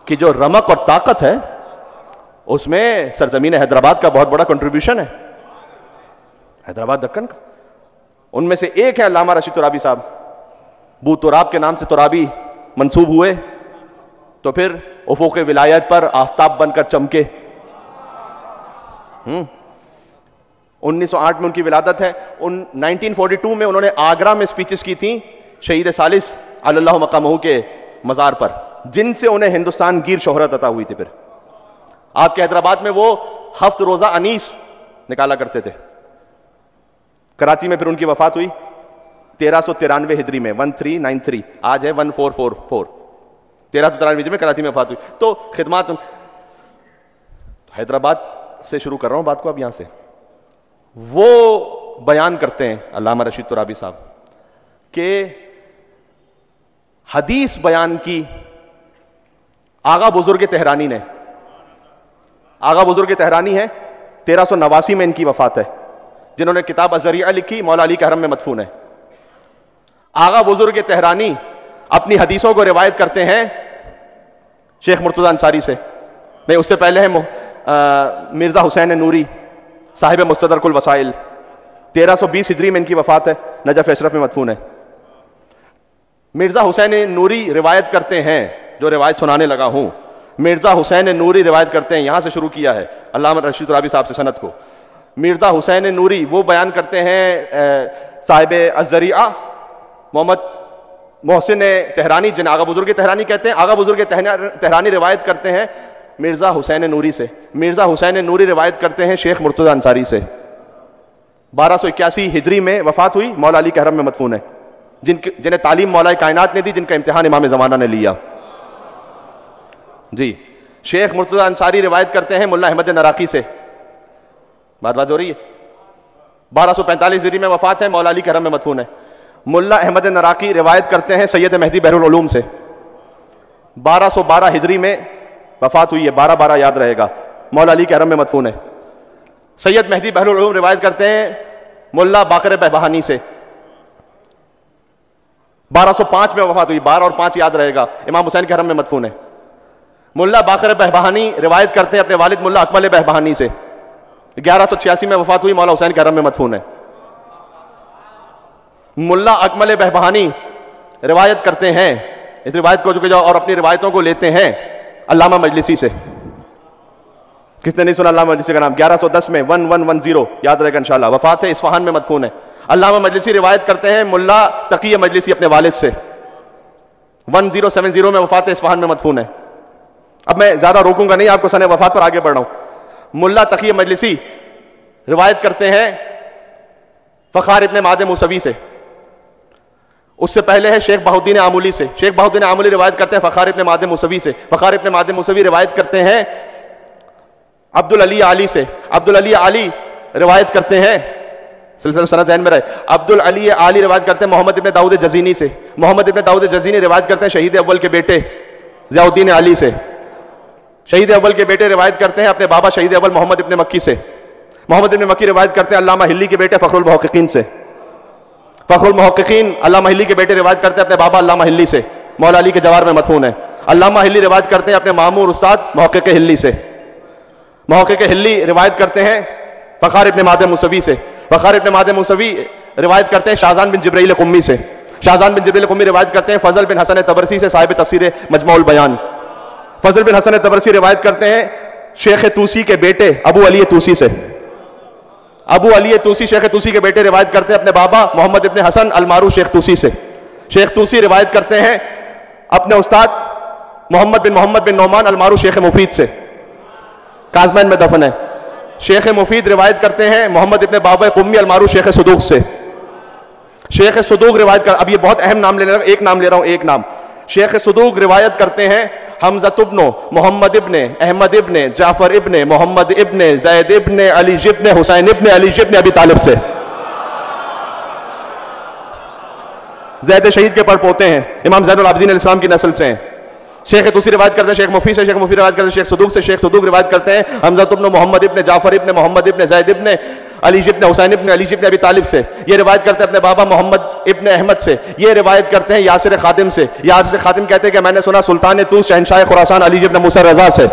کی جو رمق اور طاقت ہے، اس میں سرزمین حیدرآباد کا بہت بڑا کنٹریبیوشن ہے، حیدرآباد دکن کا. ان میں سے ایک ہے علامہ رشید ترابی صاحب. بو تراب کے نام سے ترابی منسوب ہوئے تو پھر افق ولایت پر آفتاب بن کر چمکے. 1908 میں ان کی ولادت ہے. 1942 میں انہوں نے آگرہ میں سپیچز کی تھیں شہید ثالث علی اللہ مقامہ کے مزار پر، جن سے انہیں ہندوستان گیر شہرت عطا ہوئی تھی. پھر آپ کے حیدرآباد میں وہ ہفت روزہ انیس نکالا کرتے تھے. کراچی میں پھر ان کی وفات ہوئی 1393 ہجری میں، 1393، آج ہے 1444، 1393 ہجری میں کراچی میں وفات ہوئی. تو خدمات حیدرآباد سے شروع کر رہا ہوں بات کو اب یہاں سے. وہ بیان کرتے ہیں علامہ رشید ترابی صاحب کہ حدیث بیان کی آغا بزرگ تہرانی نے، آغا بزرگ تہرانی ہے، 1389 میں ان کی وفات ہے، جنہوں نے کتاب الذریعہ لکھی، مولا علی کے حرم میں مدفون ہے. آغا بزرگ تہرانی اپنی حدیثوں کو روایت کرتے ہیں شیخ مرتضیٰ انصاری سے. نہیں، اس سے پہلے ہے مرزا حسین نوری صاحب مستدرک الوسائل، 1320 ہجری میں ان کی وفات ہے، نجف اشرف میں مدفون ہے. مرزا حسین نوری روایت کرتے ہیں، جو روایت سنانے لگا ہوں، مرزا حسین نوری روایت کرتے ہیں، یہاں سے شروع کیا ہے علامہ رشید ترابی صاحب سے سند کو. مرزا حسین نوری وہ بیان کرتے ہیں صاحب الذریعہ محمد محسن تہرانی، جن آغا بزرگ تہرانی کہتے ہیں، آغا بزرگ تہرانی روایت کرتے ہیں مرزا حسین نوری سے. مرزا حسین نوری روایت کرتے ہیں شیخ مرتضیٰ انصاری سے. 1281 ہجری میں وفات ہوئی، مولا علی کے حرم میں مدفون ہے، جنہیں تعلیم مولا کائنات نے دی، جن کا امتحان امام زمانہ نے لیا. جی، شیخ مرتضیٰ انصاری روایت کرتے ہیں ملا احمد نراقی سے. بات ہو رہی ہے. 1245 ہجری میں وفات ہے، مولا علی کے حرم میں مدفون ہے. ملا احمد نراقی روایت کرتے ہیں سید مہدی بحر العلوم سے. 1212 ہجری میں وفات ہوئی ہے. 12 یاد رہے گا. مولا علی کے حرم میں مدفون ہے. سید مہدی بحر العلوم روایت کرتے ہیں ملا باقر بہبہانی سے. 1205 میں وفات ہوئی. 12 اور 5 یاد رہے گا. امام حسین کے حرم میں مدفون ہے. ملا باقر بہبہانی روایت کرتے ہیں اپنے والد ملا اکمل بہبہانی سے. 1186 میں وفات ہوئی. مولا حسین کے حرم میں مدفون ہے. ملا اکمل بہبہانی روایت کرتے ہیں اس روایت کو جو اور اپنی روایتوں کو لیتے ہیں علامہ مجلسی سے. کس نے نہیں سنا علامہ مجلسی کا نام؟ 1110 میں 1110 یاد رہے گا انشاءاللہ. وفات ہے اصفہان میں مدفون ہے. علامہ مجلسی روایت کرتے ہیں ملا تقی مجلسی اپنے والد سے. 1070 میں وفات ہے اصفہان میں مدفون ہے. اب میں زیادہ روکوں گا نہیں آپ کو سنِ وفات پر آگے بڑھ رہا ہوں. ملا تقی مجلسی روایت کرتے ہیں فخار ابن ماد موسوی سے. اس سے پہلے ہے شیخ بہاؤالدین آمولی سے. شیخ بہاؤالدین آمولی روایت کرتے ہیں فخار ابن ماد موسوی سے. فخار ابن ماد موسوی روایت کرتے ہیں عبدالعلی علی سے. عبدالعلی علی روایت کرتے ہیں سلسلہ سند ذہن میں رہے. عبدالعلی علی روایت کرتے ہیں محمد ابن داؤد جزینی سے. محمد ابن داؤد جزینی روایت کرتے ہیں شہید اول کے بیٹے ضیاء الدین علی سے. شہید اول کے بیٹے روایت کرتے ہیں اپنے بابا شہید اول محمد ابن مکی سے. محمد ابن مکی روایت کرتے ہیں علامہ ہلی کے بیٹے فخر المحققین سے. فخر المحققین علامہ ہلی کے بیٹے روایت کرتے ہیں اپنے بابا علامہ ہلی سے. مولا علی کے جوار میں مدفون ہے. علامہ ہلی روایت کرتے ہیں اپنے مامور استاد محقق ہلی سے. محقق ہلی روایت کرتے ہیں فخار ابن ماد موسوی سے. فخار ابن ماد موسوی روایت کرتے ہیں شاہزان بن جبرائیل قمی سے. شاہزان بن جبرائیل قمی روایت کرتے ہیں فضل بن حسن طبرسی سے صاحب تفسیر مجموع البیان. فضل بن حسن طبرسی روایت کرتے ہیں شیخ توسی کے بیٹے ابو علی توسی سے. ابو علی توسی شیخ توسی کے بیٹے روایت کرتے ہیں اپنے بابا محمد ابن حسن المعروف شیخ توسی سے. شیخ توسی روایت کرتے ہیں اپنے استاد محمد بن نعمان المعروف شیخ مفید سے. کازمین میں دفن ہے. شیخ مفید روایت کرتے ہیں محمد ابن بابا قمی المعروف شیخ صدوق سے. شیخ صدوق روایت اب یہ بہت اہم نام لے رہا ہوں, ایک نام لے رہا ہوں, ایک نام. شیخ صدوق روایت کرتے ہیں حمزہ ابن محمد ابن احمد ابن جعفر ابن محمد ابن زید ابن علی ابن حسین ابن علی ابن ابی طالب سے. زید شہید کے پر پوتے ہیں, امام زین العابدین علیہ السلام کی نسل سے ہیں. شیخ توسی روایت کرتے ہیں شیخ مفید سے. شیخ مفید روایت کرتے ہیں شیخ صدوق سے. شیخ صدوق روایت کرتے ہیں حمزہ ابن محمد ابن جعفر ابن محمد ابن زید ابن علی ابن حسین ابن علی ابن ابی طالب سے. یہ روایت کرتے ہیں اپنے بابا محمد ابن احمد سے. یہ روایت کرتے ہیں یاسر خادم سے. یاسر خادم کہتے ہیں کہ میں نے سنا سلطان طوس شہنشاہ خراسان علی ابن موسیٰ رضا سے.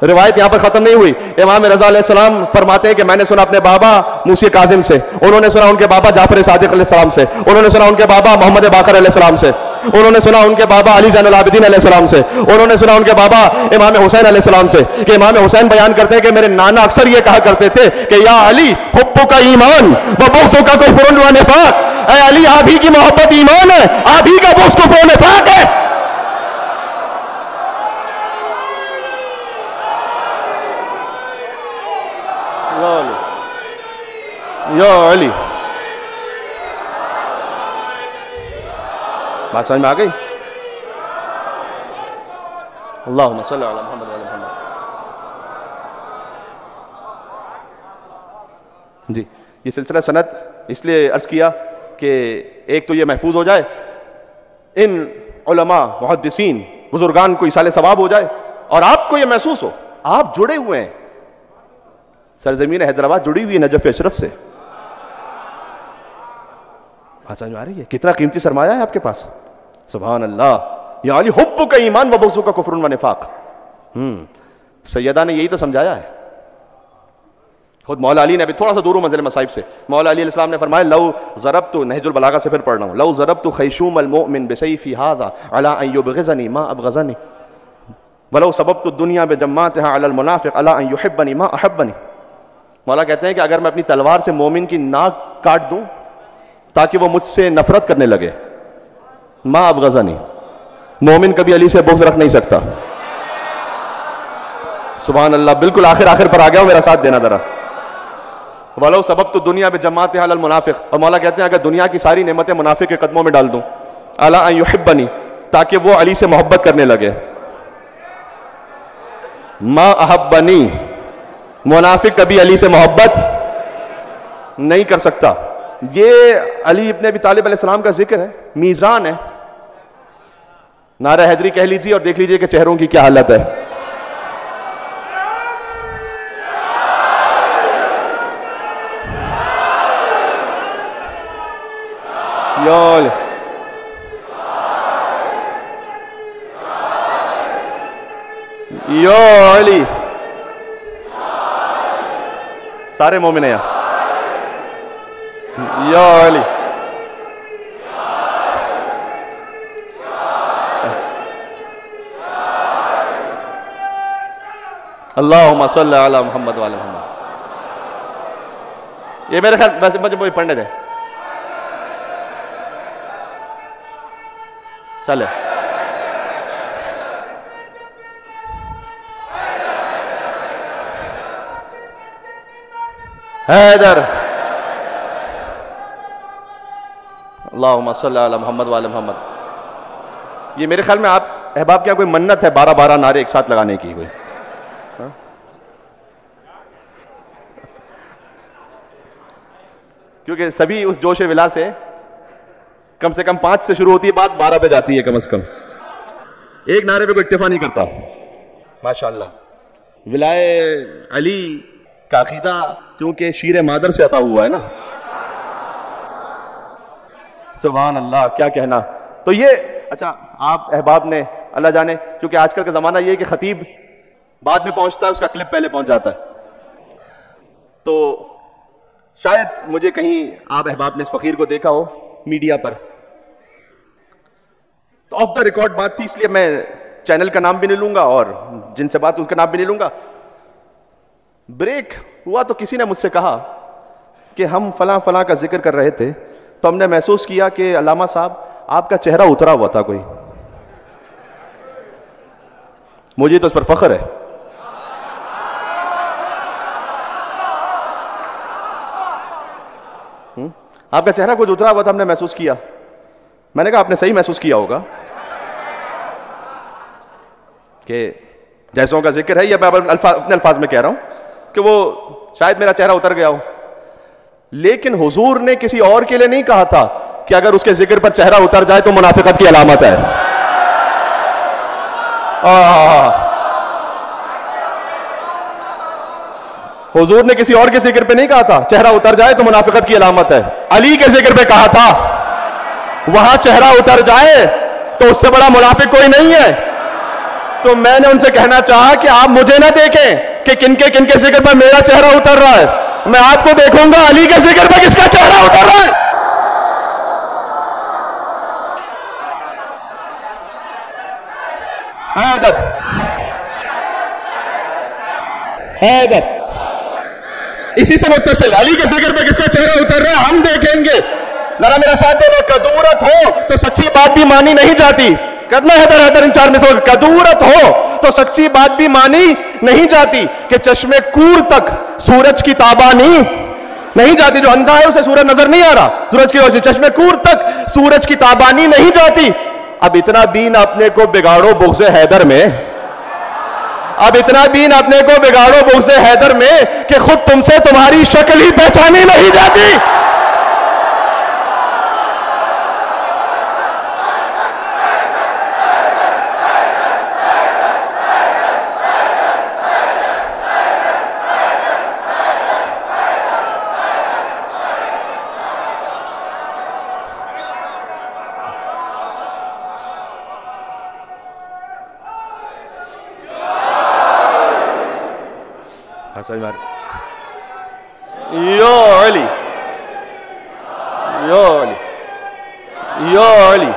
روایت یہاں پر ختم نہیں ہوئی. امام رضا علیہ السلام فرماتے ہیں کہ میں نے سنا اپنے بابا موسی کاظم سے. انہوں نے سنا ان کے بابا جعفر صادق علیہ السلام سے. انہوں نے سنا ان کے بابا محمد باقر علیہ السلام سے. انہوں نے سنا ان کے بابا علی زین العابدین علیہ السلام سے. انہوں نے سنا ان کے بابا امام حسین علیہ السلام سے. کہ امام حسین بیان کرتے ہیں کہ میرے نانا اکثر یہ کہا کرتے تھے کہ یا علی حبک ایمان و بغضک کفر و نفاق. اے علی آپ ہی کی محبت ایمان ہے, آپ ہی کا بغض کفر و نفاق ہے. یا علی بات سمجھ میں آ گئی؟ اللہم صلی علی محمد وعلی محمد. جی یہ سلسلہ سند اس لیے عرض کیا کہ ایک تو یہ محفوظ ہو جائے, ان علماء محدثین بزرگان کو ایصال ثواب ہو جائے, اور آپ کو یہ محسوس ہو آپ جڑے ہوئے ہیں. سرزمین حیدرآباد جڑی ہوئی ہے نجف اشرف سے. بات سمجھ میں آ رہی ہے؟ کتنا قیمتی سرمایہ ہے آپ کے پاس. سبحان اللہ. یا علی حبک ایمان و بغضک کفر و نفاق. سیدہ نے یہی تو سمجھایا ہے. خود مولا علی نے ابھی تھوڑا سا دور منزل مصائب سے, مولا علی علیہ السلام نے فرمایا لو ضربت, نہج البلاغہ سے پھر پڑھ رہا ہوں, لو ضربت خیشوم المؤمن بسیفی ھذا علی ان یبغضنی ما ابغضنی ولو سببت الدنیا بجماعتها علی المنافق علی ان یحبنی ما احبنی. مولا کہتے ہیں کہ اگر میں اپنی تلوار سے مومن کی ناک کاٹ دوں تاکہ وہ مجھ سے نفرت کرنے لگے, ما ابغضنی, مومن کبھی علی سے بغض رکھ نہیں سکتا. سبحان اللہ. بالکل آخر پر آ گیا ہوں, میرا ساتھ دینا ذرا. وَلَوْ سَبَبْتُ الدُّنْيَا بِجَمَّاتِهَا عَلَى الْمُنَافِقِ. اور مولا کہتے ہیں اگر دنیا کی ساری نعمتیں منافق کے قدموں میں ڈال دوں, عَلَىٰ أَن يُحِبَّنِي, تاکہ وہ علی سے محبت کرنے لگے. مَا أَحَبَّنِي, منافق کبھی علی سے محبت نہیں کر سکتا. یہ علی ابن ابی طالب علیہ السلام کا ذکر ہے, میزان ہے. نعرہ حیدری کہہ لیجیے اور دیکھ لیجیے کہ چہروں کی کیا حالت ہے. یا علی یا علی. سارے مومن ہیں یہاں. یا علی اللہم صلی علی محمد وعلی محمد. یہ میرے خیال ویسے مجھے پڑھنے دیں. چلے حیدر. اللہم صلی علی محمد وعلی محمد. یہ میرے خیال میں آپ احباب کیا کوئی منت ہے 12 نعرے ایک ساتھ لگانے کی ہوئی؟ کیونکہ سبھی اس جوش ولا سے کم 5 سے شروع ہوتی ہے، بات 12 پہ جاتی ہے کم از کم. ایک نعرے پہ کوئی اکتفا نہیں کرتا. ماشاءاللہ. ولائے علی کا عقیدہ چونکہ شیر مادر سے عطا ہوا ہے نا. سبحان اللہ، کیا کہنا. تو یہ اچھا آپ احباب نے اللہ جانے، کیونکہ آج کل کا زمانہ یہ ہے کہ خطیب بعد میں پہنچتا ہے، اس کا کلپ پہلے پہنچ جاتا ہے. تو شاید مجھے کہیں آپ احباب نے اس فقیر کو دیکھا ہو میڈیا پر. تو آف دا ریکارڈ بات تھی، اس لیے میں چینل کا نام بھی نہیں لوں گا اور جن سے بات ان کا نام بھی نہیں لوں گا. بریک ہوا تو کسی نے مجھ سے کہا کہ ہم فلاں فلاں کا ذکر کر رہے تھے تو ہم نے محسوس کیا کہ علامہ صاحب آپ کا چہرہ اترا ہوا تھا کوئی. مجھے تو اس پر فخر ہے. آپ کا چہرہ کچھ اترا ہوا تھا، ہم نے محسوس کیا. میں نے کہا آپ نے صحیح محسوس کیا ہوگا کہ جیسوں کا ذکر ہے، یا میں اپنے الفاظ میں کہہ رہا ہوں کہ وہ شاید میرا چہرہ اتر گیا ہو. لیکن حضور نے کسی اور کے لیے نہیں کہا تھا کہ اگر اس کے ذکر پر چہرہ اتر جائے تو منافقت کی علامت ہے. حضور نے کسی اور کے ذکر پہ نہیں کہا تھا چہرہ اتر جائے تو منافقت کی علامت ہے. علی کے ذکر پہ کہا تھا وہاں چہرہ اتر جائے تو اس سے بڑا منافق کوئی نہیں ہے. تو میں نے ان سے کہنا چاہا کہ آپ مجھے نہ دیکھیں کہ کن کے ذکر پر میرا چہرہ اتر رہا ہے، میں آپ کو دیکھوں گا علی کے ذکر پہ کس کا چہرہ اتر رہا ہے. حیدر اسی سے متصل علی کے ذکر پہ کس کا چہرہ اتر رہا ہے ہم دیکھیں گے. ذرا میرا ساتھ دینا. کدورت ہو تو سچی بات بھی مانی نہیں جاتی. کرنا حیدر ان 4 مثال. کدورت ہو تو سچی بات بھی مانی نہیں جاتی کہ چشمے کور تک سورج کی تابانی نہیں جاتی. جو اندھا ہے اسے سورج نظر نہیں آ رہا، سورج کی روشنی. چشمے کور تک سورج کی تابانی نہیں جاتی. اب اتنا بھی نہ اپنے کو بگاڑو بغض حیدر میں، اب اتنا بھی نہ اپنے کو بگاڑو بغض حیدر میں کہ خود تم سے تمہاری شکل ہی پہچانی نہیں جاتی. یا علی یا علی یا علی.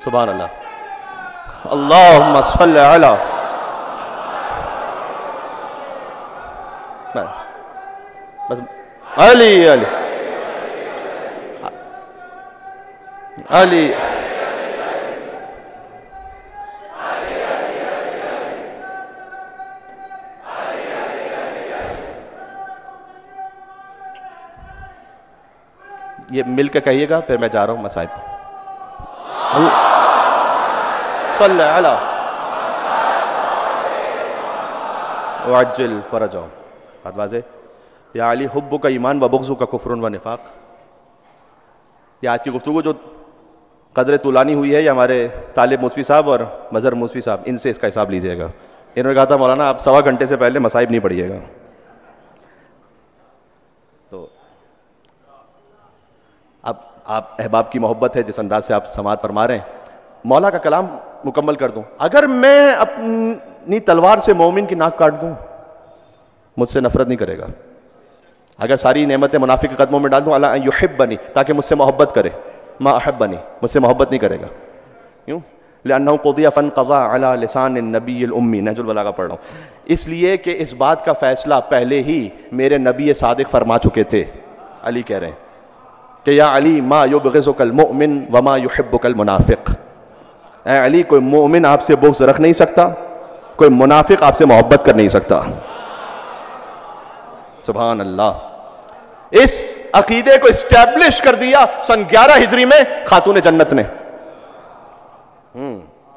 سبحان اللہ. اللہم صلی علی. بس علی علی علی. یہ مل کے کہیے گا پھر میں جا رہا ہوں مسائب. صلی علی وعجل فرجہ. بات واضح. یا علی حب کا ایمان و بغض کا کفر و نفاق. یہ آج کی گفتگو جو قدر طولانی ہوئی ہے یہ ہمارے طالب موسوی صاحب اور مظہر موسوی صاحب، ان سے اس کا حساب لیجیے گا. انہوں نے کہا تھا مولانا آپ 1.25 گھنٹے سے پہلے مصائب نہیں پڑھیے گا. تو اب آپ احباب کی محبت ہے جس انداز سے آپ سماعت فرما رہے ہیں. مولا کا کلام مکمل کر دوں. اگر میں اپنی تلوار سے مومن کی ناک کاٹ دوں مجھ سے نفرت نہیں کرے گا. اگر ساری نعمتیں منافق کے قدموں میں ڈال دوں اللہ یحبنی تاکہ مجھ سے محبت کرے، ما احبنی مجھ سے محبت نہیں کرے گا. کیوں؟ لأنه قضی فانقضى على لسان النبی الامی. نہج البلاغہ پڑھ رہا ہوں. اس لیے کہ اس بات کا فیصلہ پہلے ہی میرے نبی صادق فرما چکے تھے. علی کہہ رہے ہیں کہ یا علی ما یبغضک المؤمن وما یحبک المنافق. اے علی کوئی مومن آپ سے بغض رکھ نہیں سکتا، کوئی منافق آپ سے محبت کر نہیں سکتا. سبحان اللہ. اس عقیدے کو اسٹیبلش کر دیا سن 11 ہجری میں خاتون جنت نے.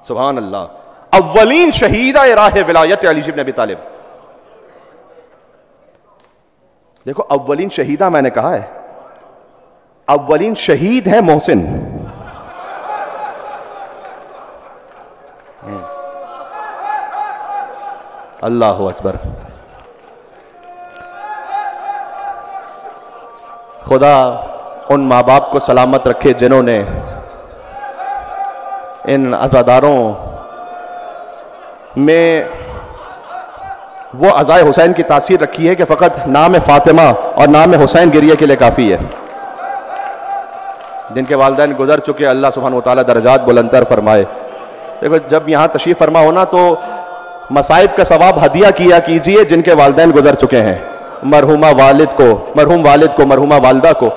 سبحان اللہ. اولین شہیدہ راہ ولایت علی بن ابی طالب. دیکھو اولین شہیدہ میں نے کہا ہے، اولین شہید ہے محسن. اللہ اکبر. خدا ان ماں باپ کو سلامت رکھے جنہوں نے ان عزاداروں میں وہ عزائے حسین کی تاثیر رکھی ہے کہ فقط نام فاطمہ اور نام حسین گریہ کے لیے کافی ہے. جن کے والدین گزر چکے اللہ سبحانہ وتعالی درجات بلندتر فرمائے. دیکھو جب یہاں تشریف فرما ہونا تو مصائب کا ثواب ہدیہ کیا کیجئے جن کے والدین گزر چکے ہیں، مرحومہ والد کو، مرحوم والد کو، مرحومہ والدہ کو.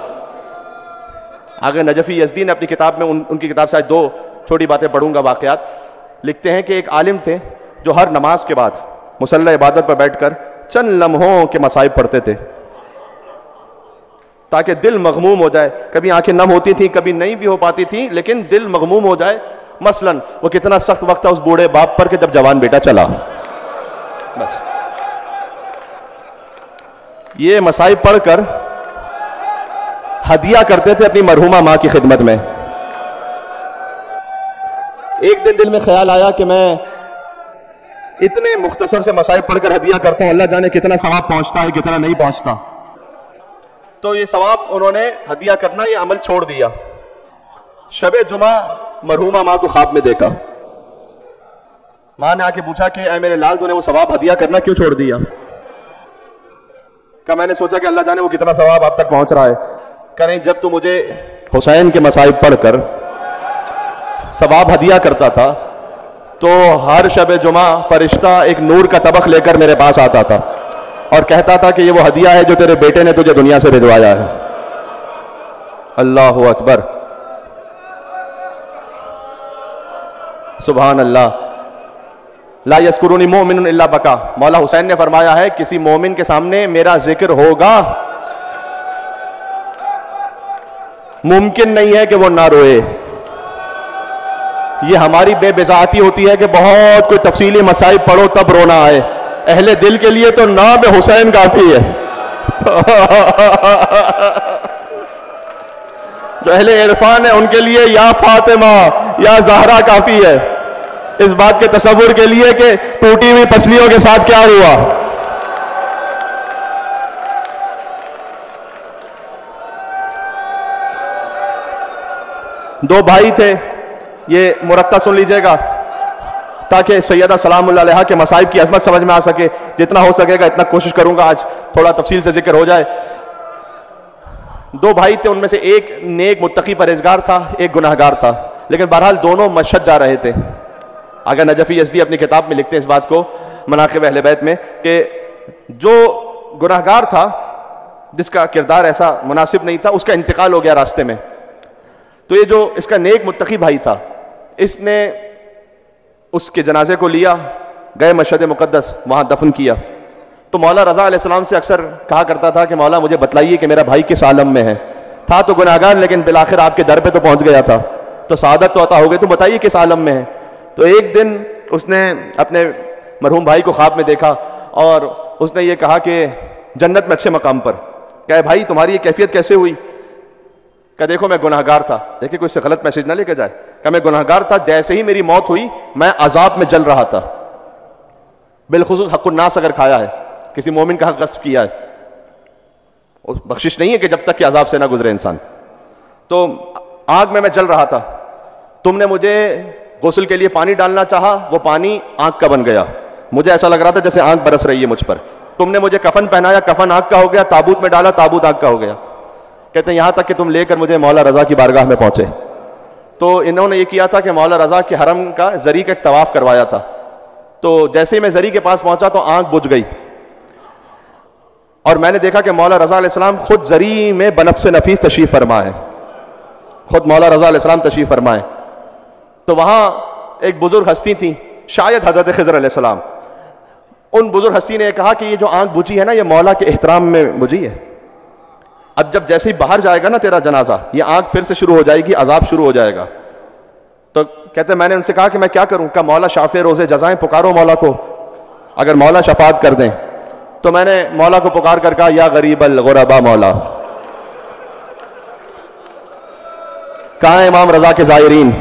آگے نجفی یزدی نے اپنی کتاب میں ان کی کتاب سے آج 2 چھوٹی باتیں پڑھوں گا واقعات. لکھتے ہیں کہ ایک عالم تھے جو ہر نماز کے بعد مصلی عبادت پر بیٹھ کر چند لمحوں کے مصائب پڑھتے تھے تاکہ دل مغموم ہو جائے. کبھی آنکھیں نم ہوتی تھیں، کبھی نہیں بھی ہو پاتی تھیں، لیکن دل مغموم ہو جائے. مثلا وہ کتنا سخت وقت تھا اس بوڑھے باپ پر کہ جب جوان بیٹا چلا. بس یہ مصائب پڑھ کر ہدیہ کرتے تھے اپنی مرحومہ ماں کی خدمت میں. ایک دن دل میں خیال آیا کہ میں اتنے مختصر سے مصائب پڑھ کر ہدیہ کرتا ہوں، اللہ جانے کتنا ثواب پہنچتا ہے کتنا نہیں پہنچتا. تو یہ ثواب انہوں نے ہدیہ کرنا یہ عمل چھوڑ دیا. شب جمعہ مرحومہ ماں کو خواب میں دیکھا. ماں نے آ کے پوچھا کہ اے میرے لال تو نے وہ ثواب ہدیہ کرنا کیوں چھوڑ دیا؟ کہ میں نے سوچا کہ اللہ جانے وہ کتنا ثواب آپ تک پہنچ رہا ہے. کہ نہیں، جب تو مجھے حسین کے مصائب پڑھ کر ثواب ہدیہ کرتا تھا تو ہر شب جمعہ فرشتہ ایک نور کا طبق لے کر میرے پاس آتا تھا اور کہتا تھا کہ یہ وہ ہدیہ ہے جو تیرے بیٹے نے تجھے دنیا سے بھجوایا ہے. اللہ اکبر. سبحان اللہ. لا یذکرنی مؤمن الا بکا. مولا حسین نے فرمایا ہے کسی مومن کے سامنے میرا ذکر ہوگا ممکن نہیں ہے کہ وہ نہ روئے. یہ ہماری بے بضاعتی ہوتی ہے کہ بہت کوئی تفصیلی مسائل پڑھو تب رونا آئے. اہل دل کے لیے تو نام حسین کافی ہے. جو اہل عرفان ہے ان کے لیے یا فاطمہ یا زہرا کافی ہے اس بات کے تصور کے لیے کہ ٹوٹی ہوئی پسلیوں کے ساتھ کیا ہوا. دو بھائی تھے، یہ مرتبہ سن لیجئے گا تاکہ سیدہ سلام اللہ علیہا کے مصائب کی عظمت سمجھ میں آ سکے. جتنا ہو سکے گا اتنا کوشش کروں گا آج تھوڑا تفصیل سے ذکر ہو جائے. دو بھائی تھے، ان میں سے ایک نیک متقی پرہیزگار تھا، ایک گناہگار تھا، لیکن بہرحال دونوں مشہد جا رہے تھے. اگر نجفی یزدی اپنی کتاب میں لکھتے ہیں اس بات کو مناقب اہل بیت میں کہ جو گناہگار تھا جس کا کردار ایسا مناسب نہیں تھا اس کا انتقال ہو گیا راستے میں. تو یہ جو اس کا نیک متقی بھائی تھا اس نے اس کے جنازے کو لیا، گئے مشہد مقدس، وہاں دفن کیا. تو مولا رضا علیہ السلام سے اکثر کہا کرتا تھا کہ مولا مجھے بتلائیے کہ میرا بھائی کس عالم میں ہے. تھا تو گناہگار لیکن بالآخر آپ کے در پہ تو پہنچ گیا تھا تو سعادت تو عطا ہو گئی، تو بتائیے کس عالم میں ہے. تو ایک دن اس نے اپنے مرحوم بھائی کو خواب میں دیکھا اور اس نے یہ کہا کہ جنت میں اچھے مقام پر. کہ بھائی تمہاری یہ کیفیت کیسے ہوئی؟ کہ دیکھو میں گناہ گار تھا. دیکھیں کوئی سے غلط میسج نہ لے کے جائے. کہ میں گناہ گار تھا, جیسے ہی میری موت ہوئی میں عذاب میں جل رہا تھا. بالخصوص حق الناس اگر کھایا ہے, کسی مومن کا حق غصب کیا ہے, بخشش نہیں ہے کہ جب تک کہ عذاب سے نہ گزرے انسان. تو آگ میں جل رہا تھا. تم نے مجھے غسل کے لیے پانی ڈالنا چاہا, وہ پانی آنکھ کا بن گیا. مجھے ایسا لگ رہا تھا جیسے آنکھ برس رہی ہے مجھ پر. تم نے مجھے کفن پہنایا, کفن آنکھ کا ہو گیا. تابوت میں ڈالا, تابوت آنکھ کا ہو گیا. کہتے ہیں یہاں تک کہ تم لے کر مجھے مولا رضا کی بارگاہ میں پہنچے. تو انہوں نے یہ کیا تھا کہ مولا رضا کے حرم کا زری کا ایک طواف کروایا تھا. تو جیسے ہی میں زری کے پاس پہنچا تو آنکھ بجھ گئی, اور میں نے دیکھا کہ مولا رضا علیہ السلام خود زری میں بنفس نفیس تشریف فرما ہے. خود مولا رضا علیہ السلام تشریف فرمائے. تو وہاں ایک بزرگ ہستی تھی, شاید حضرت خضر علیہ السلام. ان بزرگ ہستی نے کہا کہ یہ جو آنکھ بجھی ہے نا, یہ مولا کے احترام میں بجھی ہے. اب جب جیسے ہی باہر جائے گا نا تیرا جنازہ, یہ آنکھ پھر سے شروع ہو جائے گی, عذاب شروع ہو جائے گا. تو کہتے ہیں میں نے ان سے کہا کہ میں کیا کروں؟ کہ مولا شافع روزے جزائیں, پکارو مولا کو, اگر مولا شفاعت کر دیں. تو میں نے مولا کو پکار کر کہا یا غریب الغربا مولا. کہاں ہے امام رضا کے زائرین؟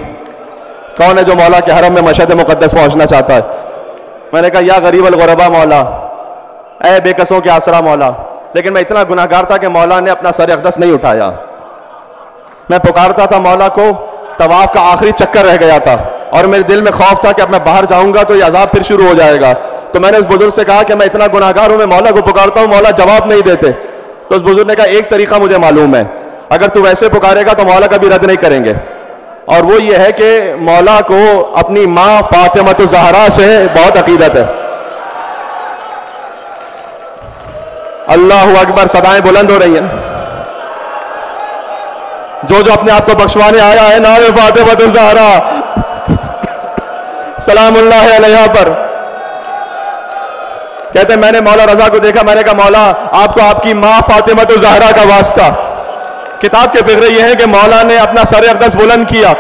کون ہے جو مولا کے حرم میں مشہد مقدس پہنچنا چاہتا ہے؟ میں نے کہا یا غریب الغربا مولا, اے بے کسوں کے آسرا مولا. لیکن میں اتنا گناہ گار تھا کہ مولا نے اپنا سر اقدس نہیں اٹھایا. میں پکارتا تھا مولا کو, طواف کا آخری چکر رہ گیا تھا, اور میرے دل میں خوف تھا کہ اب میں باہر جاؤں گا تو یہ عذاب پھر شروع ہو جائے گا. تو میں نے اس بزرگ سے کہا کہ میں اتنا گناہ گار ہوں, میں مولا کو پکارتا ہوں, مولا جواب نہیں دیتے. تو اس بزرگ نے کہا ایک طریقہ مجھے معلوم ہے, اگر تو ویسے پکارے گا تو مولا کبھی رد نہیں کریں گے, اور وہ یہ ہے کہ مولا کو اپنی ماں فاطمہ الزہرا سے بہت عقیدت ہے. اللہ اکبر, صدائیں بلند ہو رہی ہیں. جو جو اپنے آپ کو بخشوانے آیا ہے نام فاطمہ الزہرا سلام اللہ علیہ پر. کہتے ہیں میں نے مولا رضا کو دیکھا, میں نے کہا مولا آپ کو آپ کی ماں فاطمہ الزہرا کا واسطہ. کتاب کے فقرے یہ ہیں کہ مولا نے اپنا سر اقدس بلند کیا,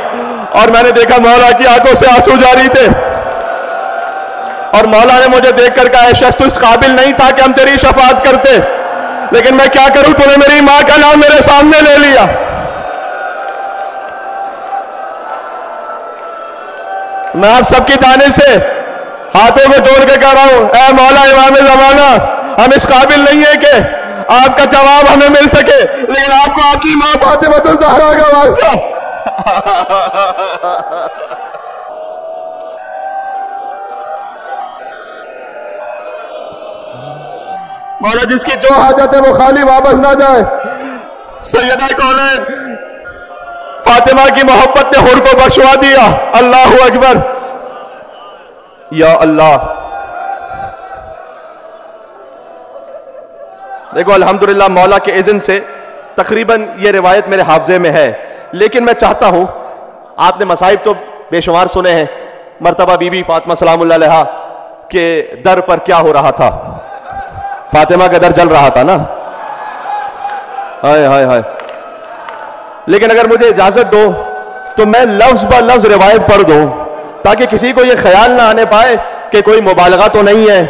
اور میں نے دیکھا مولا کی آنکھوں سے آنسو جاری تھے, اور مولا نے مجھے دیکھ کر کہا اے شخص تو اس قابل نہیں تھا کہ ہم تیری شفاعت کرتے, لیکن میں کیا کروں, تو نے میری ماں کا نام میرے سامنے لے لیا. میں آپ سب کی جانب سے ہاتھوں کو جوڑ کے کہہ رہا ہوں, اے مولا امام زمانہ, ہم اس قابل نہیں ہیں کہ آپ کا جواب ہمیں مل سکے, لیکن آپ کو آپ کی ماں فاطمہ الزہرا کا واسطہ. مولا جس کی جو حاجت ہے وہ خالی واپس نہ جائے. سیدہ کونین فاطمہ کی محبت نے حور کو بخشوا دیا. اللہ اکبر, یا اللہ. دیکھو الحمدللہ مولا کے اذن سے تقریباً یہ روایت میرے حافظے میں ہے, لیکن میں چاہتا ہوں, آپ نے مصائب تو بے شمار سنے ہیں, مرتبہ بی بی فاطمہ سلام اللہ علیہا کے در پر کیا ہو رہا تھا, فاطمہ کا در جل رہا تھا نا, ہائے ہائے ہائے. لیکن اگر مجھے اجازت دو تو میں لفظ بہ لفظ روایت پڑھ دوں, تاکہ کسی کو یہ خیال نہ آنے پائے کہ کوئی مبالغہ تو نہیں ہے,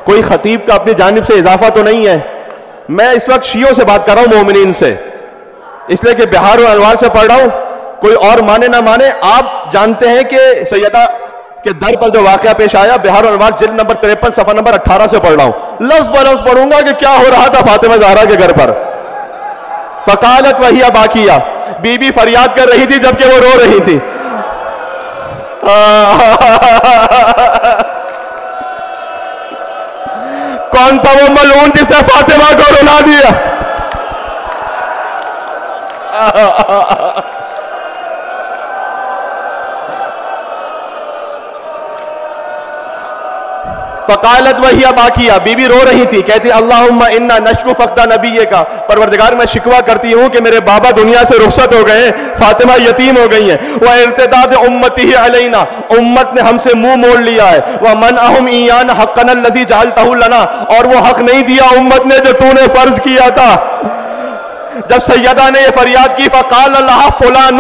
کوئی خطیب کا اپنی جانب سے اضافہ تو نہیں ہے. میں اس وقت شیعوں سے بات کر رہا ہوں, مومنین سے, اس لیے کہ بہار و انوار سے پڑھ رہا ہوں. کوئی اور مانے نہ مانے, آپ جانتے ہیں کہ سیدہ کے در پر جو واقعہ پیش آیا, بہار و انوار جلد نمبر 53 صفحہ نمبر 18 سے پڑھ رہا ہوں. لفظ بہ لفظ پڑھوں گا کہ کیا ہو رہا تھا فاطمہ زہرا کے گھر پر. فقالت وہی باقیہ, بی بی فریاد کر رہی تھی جبکہ وہ رو رہی تھی. کون تھا وہ ملعون جس نے فاطمہ کو رلا دیا؟ فقالت وہی باقیہ, بی بی رو رہی تھی, کہتی اللہم انا نشکو فقد نبی کا, پروردگار میں شکوہ کرتی ہوں کہ میرے بابا دنیا سے رخصت ہو گئے ہیں, فاطمہ یتیم ہو گئی ہیں. وارتداد امتہ علینا, امت نے ہم سے منہ موڑ لیا ہے. ومنعہم ایان حقنا الذی جعلتہ لنا, اور وہ حق نہیں دیا امت نے جو تو نے فرض کیا تھا. جب سیدہ نے یہ فریاد کی, فقال لها فلان,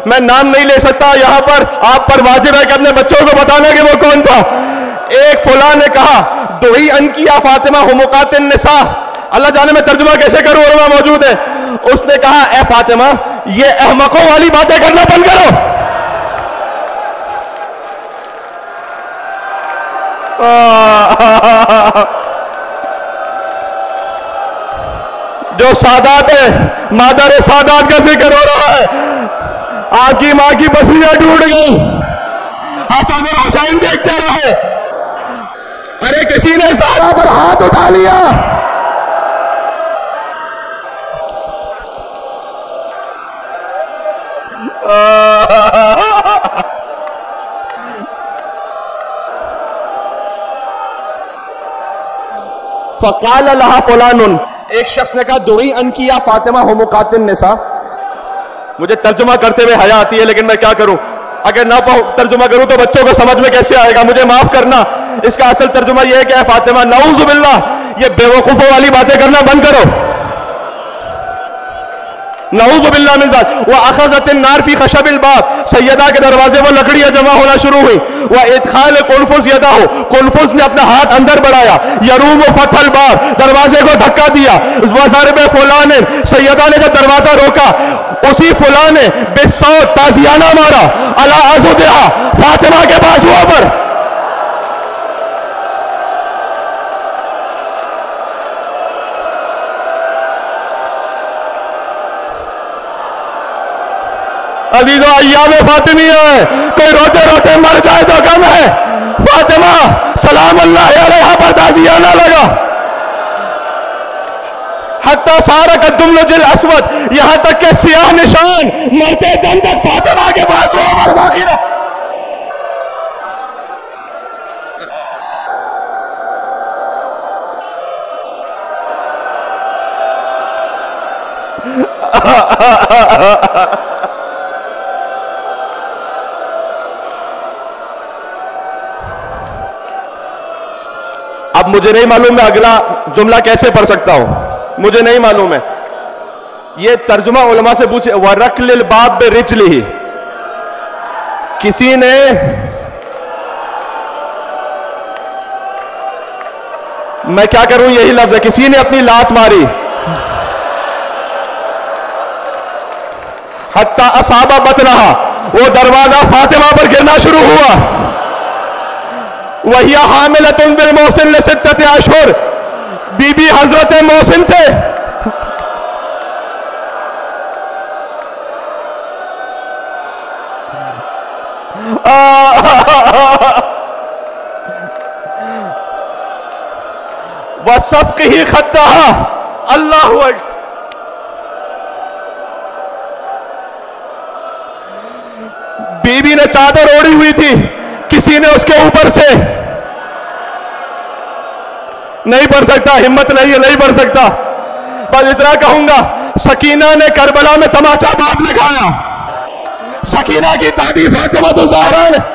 میں نام نہیں لے سکتا یہاں پر, آپ پر واجب ہے کہ اپنے بچوں کو بتانا کہ وہ کون تھا. ایک فلاں نے کہا دعی ان کیا فاطمہ حمقات النساء, اللہ جانے میں ترجمہ کیسے کروں، علماء موجود ہے. اس نے کہا اے فاطمہ یہ احمقوں والی باتیں کرنا بند کرو. جو سادات ہے، مادر سادات کا ذکر ہو رہا ہے. آپ کی ماں کی بسیاں ٹوٹ گئی، حسن اور حسین دیکھتے رہے. ارے کسی نے زہرا پر ہاتھ اٹھا لیا. فقال لها فلان، ایک شخص نے کہا دعی ان کی یا فاطمہ ہو مقاتل نساء. مجھے ترجمہ کرتے ہوئے حیا آتی ہے لیکن میں کیا کروں، اگر نہ ترجمہ کروں تو بچوں کو سمجھ میں کیسے آئے گا، مجھے معاف کرنا. اس کا اصل ترجمہ یہ ہے کہ اے فاطمہ نعوذ باللہ یہ بے وقوفوں والی باتیں کرنا بند کرو. نعوذ باللہ من ذلک. وَأَخَذَتِ النَّارُ فِي خَشَبِ الْبَابِ، سیدہ کے دروازے پر لکڑیاں جمع ہونا شروع ہوئی. وَإِدْخَالِ قُنْفُذْ يَدَهُ، قنفذ نے اپنا ہاتھ اندر بڑھایا. يَرُومُ فَتْحَ الْبَابِ، دروازے کو دھکا دیا. وَضَرَبَ فُلَانٍ، سیدہ نے جب دروازہ روکا اسی فلاں نے بِالصَّوْتِ تازیانہ مارا. عَلَىٰ عَضُدِهَا، فاطمہ کے بازوؤں پر. عزیزو ایام فاطمیہ ہے، کوئی روتے روتے مر جائے تو کم ہے. فاطمہ سلام اللہ علیہا پر تازیانہ لگا. حتی صار کالدملج الاسود، یہاں تک کہ سیاہ نشان مرتے دم تک فاطمہ کے بازوؤں پر باقی رہا. اب مجھے نہیں معلوم میں اگلا جملہ کیسے پڑھ سکتا ہوں، مجھے نہیں معلوم ہے. یہ ترجمہ علماء سے پوچھے. وَرَقْلِ الْبَابِ بِرِجْلِهِ، کسی نے میں کیا کروں، یہی لفظ ہے، کسی نے اپنی لات ماری. حتی اصاب بطنہا، وہ دروازہ فاطمہ پر گرنا شروع ہوا. وہی حاملۃ بالمحسن لستۃ اشہر، بی بی حضرت محسن سے وصفقہ خدہا. اللہ اکبر. بی بی نے چادر اوڑھی ہوئی تھی، کسی نے اس کے اوپر سے نہیں پڑھ سکتا، ہمت نہیں ہے، نہیں پڑھ سکتا. بس اتنا کہوں گا، سکینہ نے کربلا میں تماچا باپ لگایا. سکینہ کی دادی فاطمہ الزہرا نے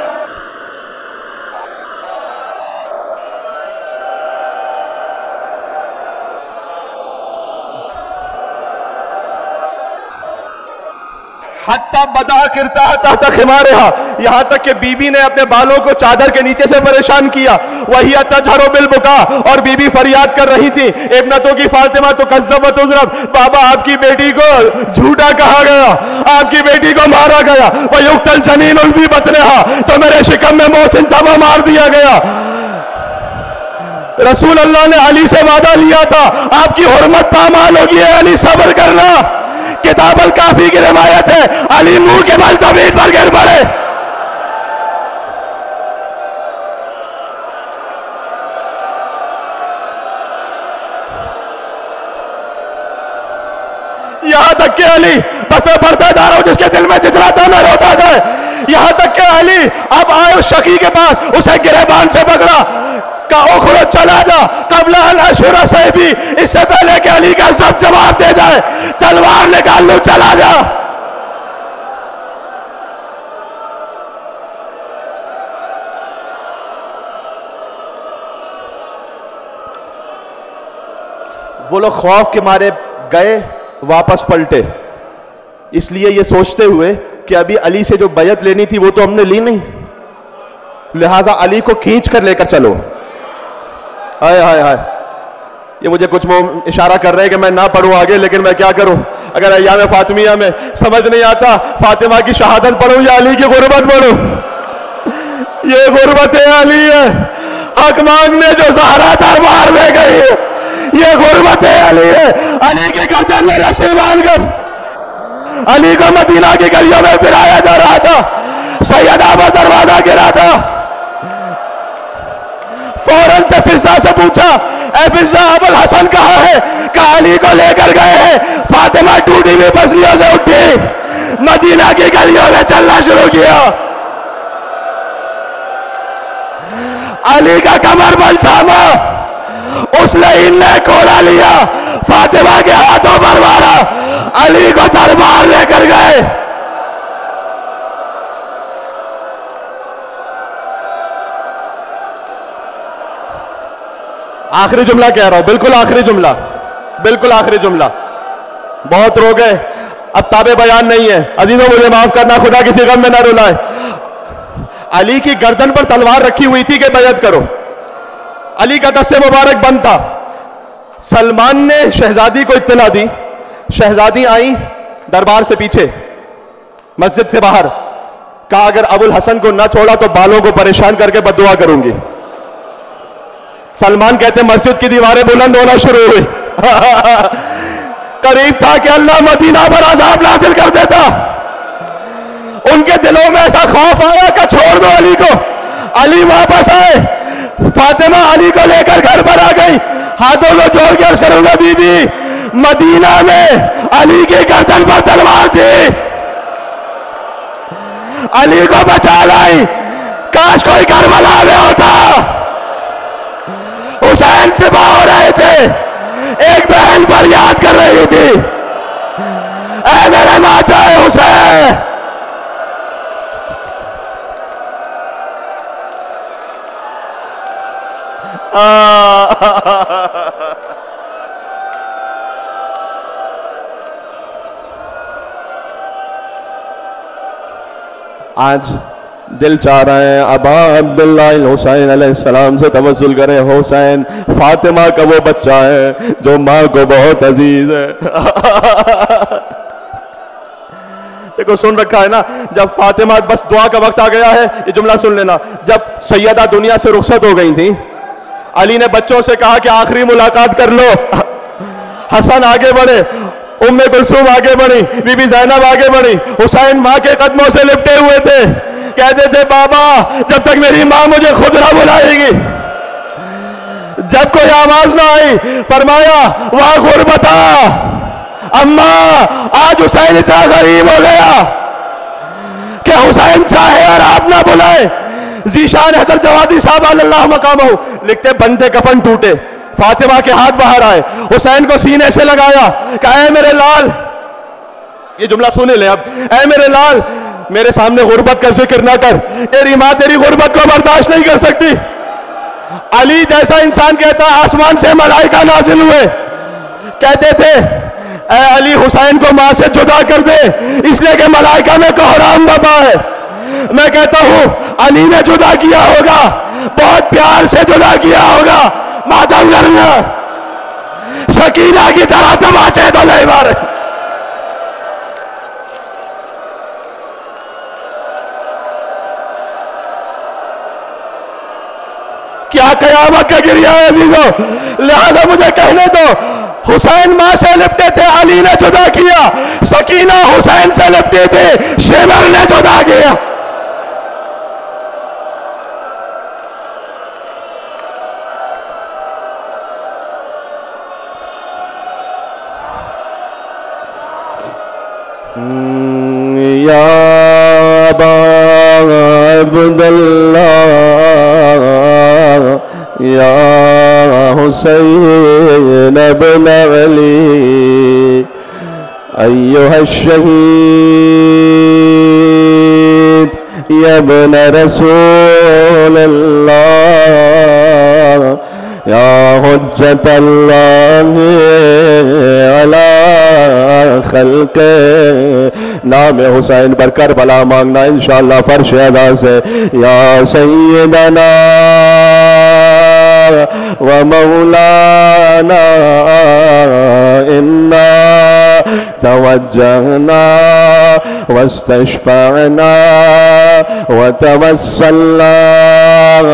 حتی بدا کرتا تحت خمارہا، یہاں تک کہ بی بی نے اپنے بالوں کو چادر کے نیچے سے پریشان کیا. وہی تجہر بالبکا، اور بی بی فریاد کر رہی تھی. ابنتوں کی فاطمہ تو کذب و تضرب، بابا آپ کی بیٹی کو جھوٹا کہا گیا، آپ کی بیٹی کو مارا گیا. وَيُقْتَلْ جَنِينٌ فِي بَطْنِهَا، تو میرے شکم میں محسن تھا مار دیا گیا. رسول اللہ نے علی سے وعدہ لیا تھا آپ کی حرمت پامال ہوگی، علی صبر کرنا. کتاب الکافی کی روایت ہے، علی منہ کے بل زمین پر گر پڑے. یہاں تک کہ علی، بس میں پڑھتا جا رہا ہوں، جس کے دل میں جتنا تھا میں روتا جائے. یہاں تک کہ علی اب آئے اس شقی کے پاس، اسے گریبان سے پکڑا، کہا اخرج چلا جا قبل ان اشہر سیفی، اس سے پہلے کہ علی کا سب جواب دے جائے، تلوار نکال لو، چلا جا. وہ لوگ خوف کے مارے گئے، واپس پلٹے، اس لیے یہ سوچتے ہوئے کہ ابھی علی سے جو بیعت لینی تھی وہ تو ہم نے لی نہیں، لہٰذا علی کو کھینچ کر لے کر چلو. ہائے ہائے ہائے، یہ مجھے کچھ اشارہ کر رہے ہیں کہ میں نہ پڑھوں آگے، لیکن میں کیا کروں؟ اگر ایام فاطمیہ میں سمجھ نہیں آتا فاطمہ کی شہادت پڑھوں یا علی کی غربت پڑھوں؟ یہ غربت علی ہے، حق مانگنے جو زہرا دربار میں گئی ہے، یہ غربت علی ہے۔ علی کے گردن میں رسی باندھ کر علی کو مدینہ کی گلیوں میں پھرایا جا رہا تھا، سیدہ پر دروازہ گرا تھا، فوراً سے فضہ سے پوچھا اے فضہ ابو الحسن کہاں ہے؟ کہا علی کو لے کر گئے ہیں۔ فاطمہ ٹوٹی ہوئی پسلیوں سے اٹھی، مدینہ کی گلیوں میں چلنا شروع کیا۔ علی کا کمر بند تھاما، اس لعین نے کوڑا لیا، فاطمہ کے ہاتھوں پر مارا، علی کو دربار لے کر گئے۔ آخری جملہ کہہ رہا ہوں، بالکل آخری جملہ، بالکل آخری جملہ، بہت رو گئے، اب تابع بیان نہیں ہے، عزیزوں مجھے معاف کرنا، خدا کسی غم میں نہ رلائے۔ علی کی گردن پر تلوار رکھی ہوئی تھی کہ بیعت کرو، علی کا دست مبارک بند تھا۔ سلمان نے شہزادی کو اطلاع دی، شہزادی آئیں دربار سے پیچھے، مسجد سے باہر، کہا اگر ابو الحسن کو نہ چھوڑا تو بالوں کو پریشان کر کے بددعا کروں گی۔ سلمان کہتے مسجد کی دیواریں بلند ہونا شروع ہوئی، قریب تھا کہ اللہ مدینہ پر عذاب نازل کر دیتا۔ ان کے دلوں میں ایسا خوف آیا کہ چھوڑ دو علی کو۔ علی واپس آئے، فاطمہ علی کو لے کر گھر پر آ گئی، ہاتھوں کو جوڑ کے عرض کروں گا بی بی مدینہ میں علی کی گردن پر تلوار تھی، علی کو بچا لائی، کاش کوئی کربلا میں ہوتا۔ حسین سپاہ ہو رہے تھے، ایک بہن پر یاد کر رہی تھی، اے میرے ناچے حسین۔ آج دل چاہ رہے ہیں ابا عبداللہ الحسین علیہ السلام سے توسل کریں، حسین فاطمہ کا وہ بچہ ہے جو ماں کو بہت عزیز ہے۔ دیکھو سن رکھا ہے نا، جب فاطمہ بس دعا کا وقت آ گیا ہے، یہ جملہ سن لینا، جب سیدہ دنیا سے رخصت ہو گئی تھی، علی نے بچوں سے کہا کہ آخری ملاقات کر لو۔ حسن آگے بڑھے، ام کلثوم آگے بڑھی، بی بی زینب آگے بڑھی، حسین ماں کے قدموں سے لپٹے ہوئے تھے، کہتے تھے بابا جب تک میری ماں مجھے خود نہ بلائے گی۔ جب کوئی آواز نہ آئی فرمایا واہ غربتا، اماں آج حسین اتنا غریب ہو گیا کہ حسین چاہے اور آپ نہ بلائے۔ ذیشان حیدر جوادی صاحب اللہ مقامہ لکھتے بندے کفن ٹوٹے، فاطمہ کے ہاتھ باہر آئے، حسین کو سینے سے لگایا، کہا اے میرے لال، یہ جملہ سنے لیں اب، اے میرے لال میرے سامنے غربت کا ذکر نہ کر، تیری ماں تیری غربت کو برداشت نہیں کر سکتی۔ علی جیسا انسان کہتا آسمان سے ملائکہ نازل ہوئے، کہتے تھے اے علی حسین کو ماں سے جدا کر دے، اس لیے کہ ملائکہ میں کوہرام بپا ہے۔ میں کہتا ہوں علی نے جدا کیا ہوگا، بہت پیار سے جدا کیا ہوگا، ماتم کرنا، سکینہ کی طرح تماچے تو نہیں مارے۔ کیا قیامت کا گریہ ہے عزیزو، لہذا مجھے کہنے دو، حسین ماں سے لپٹے تھے، علی نے جدا کیا، سکینہ حسین سے لپٹے تھے، شیبر نے جدا کیا۔ یا ابا عبداللہ یا حسین ابن علی ایہا الشہید یا ابن رسول اللہ یا حجت اللہ علی خلق۔ نام حسین پر کربلا مانگنا انشاءاللہ فرش ادا سے، یا سیدنا ومولانا إنا توجهنا واستشفعنا وتوسلنا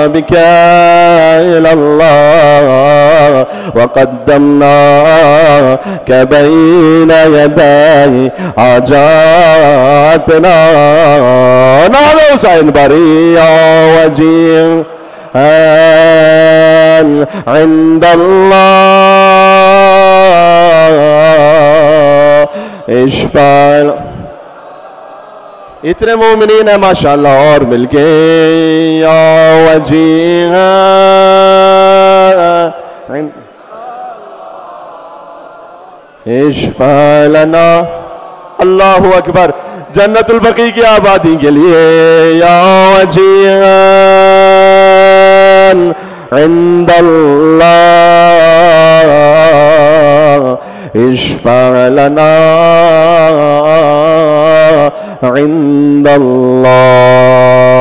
بك إلى الله وقدمناك بين يدي حاجاتنا نعوذ بريا وجيها عند الله اشفع. اتنے مومنین ہیں ماشاءاللہ اور مل کے یا وجیہا اشفع لنا. اللہ اکبر. جنت البقیع کی آبادی کے لیے یا وجیہا عند اللہ اشفع لنا عند اللہ.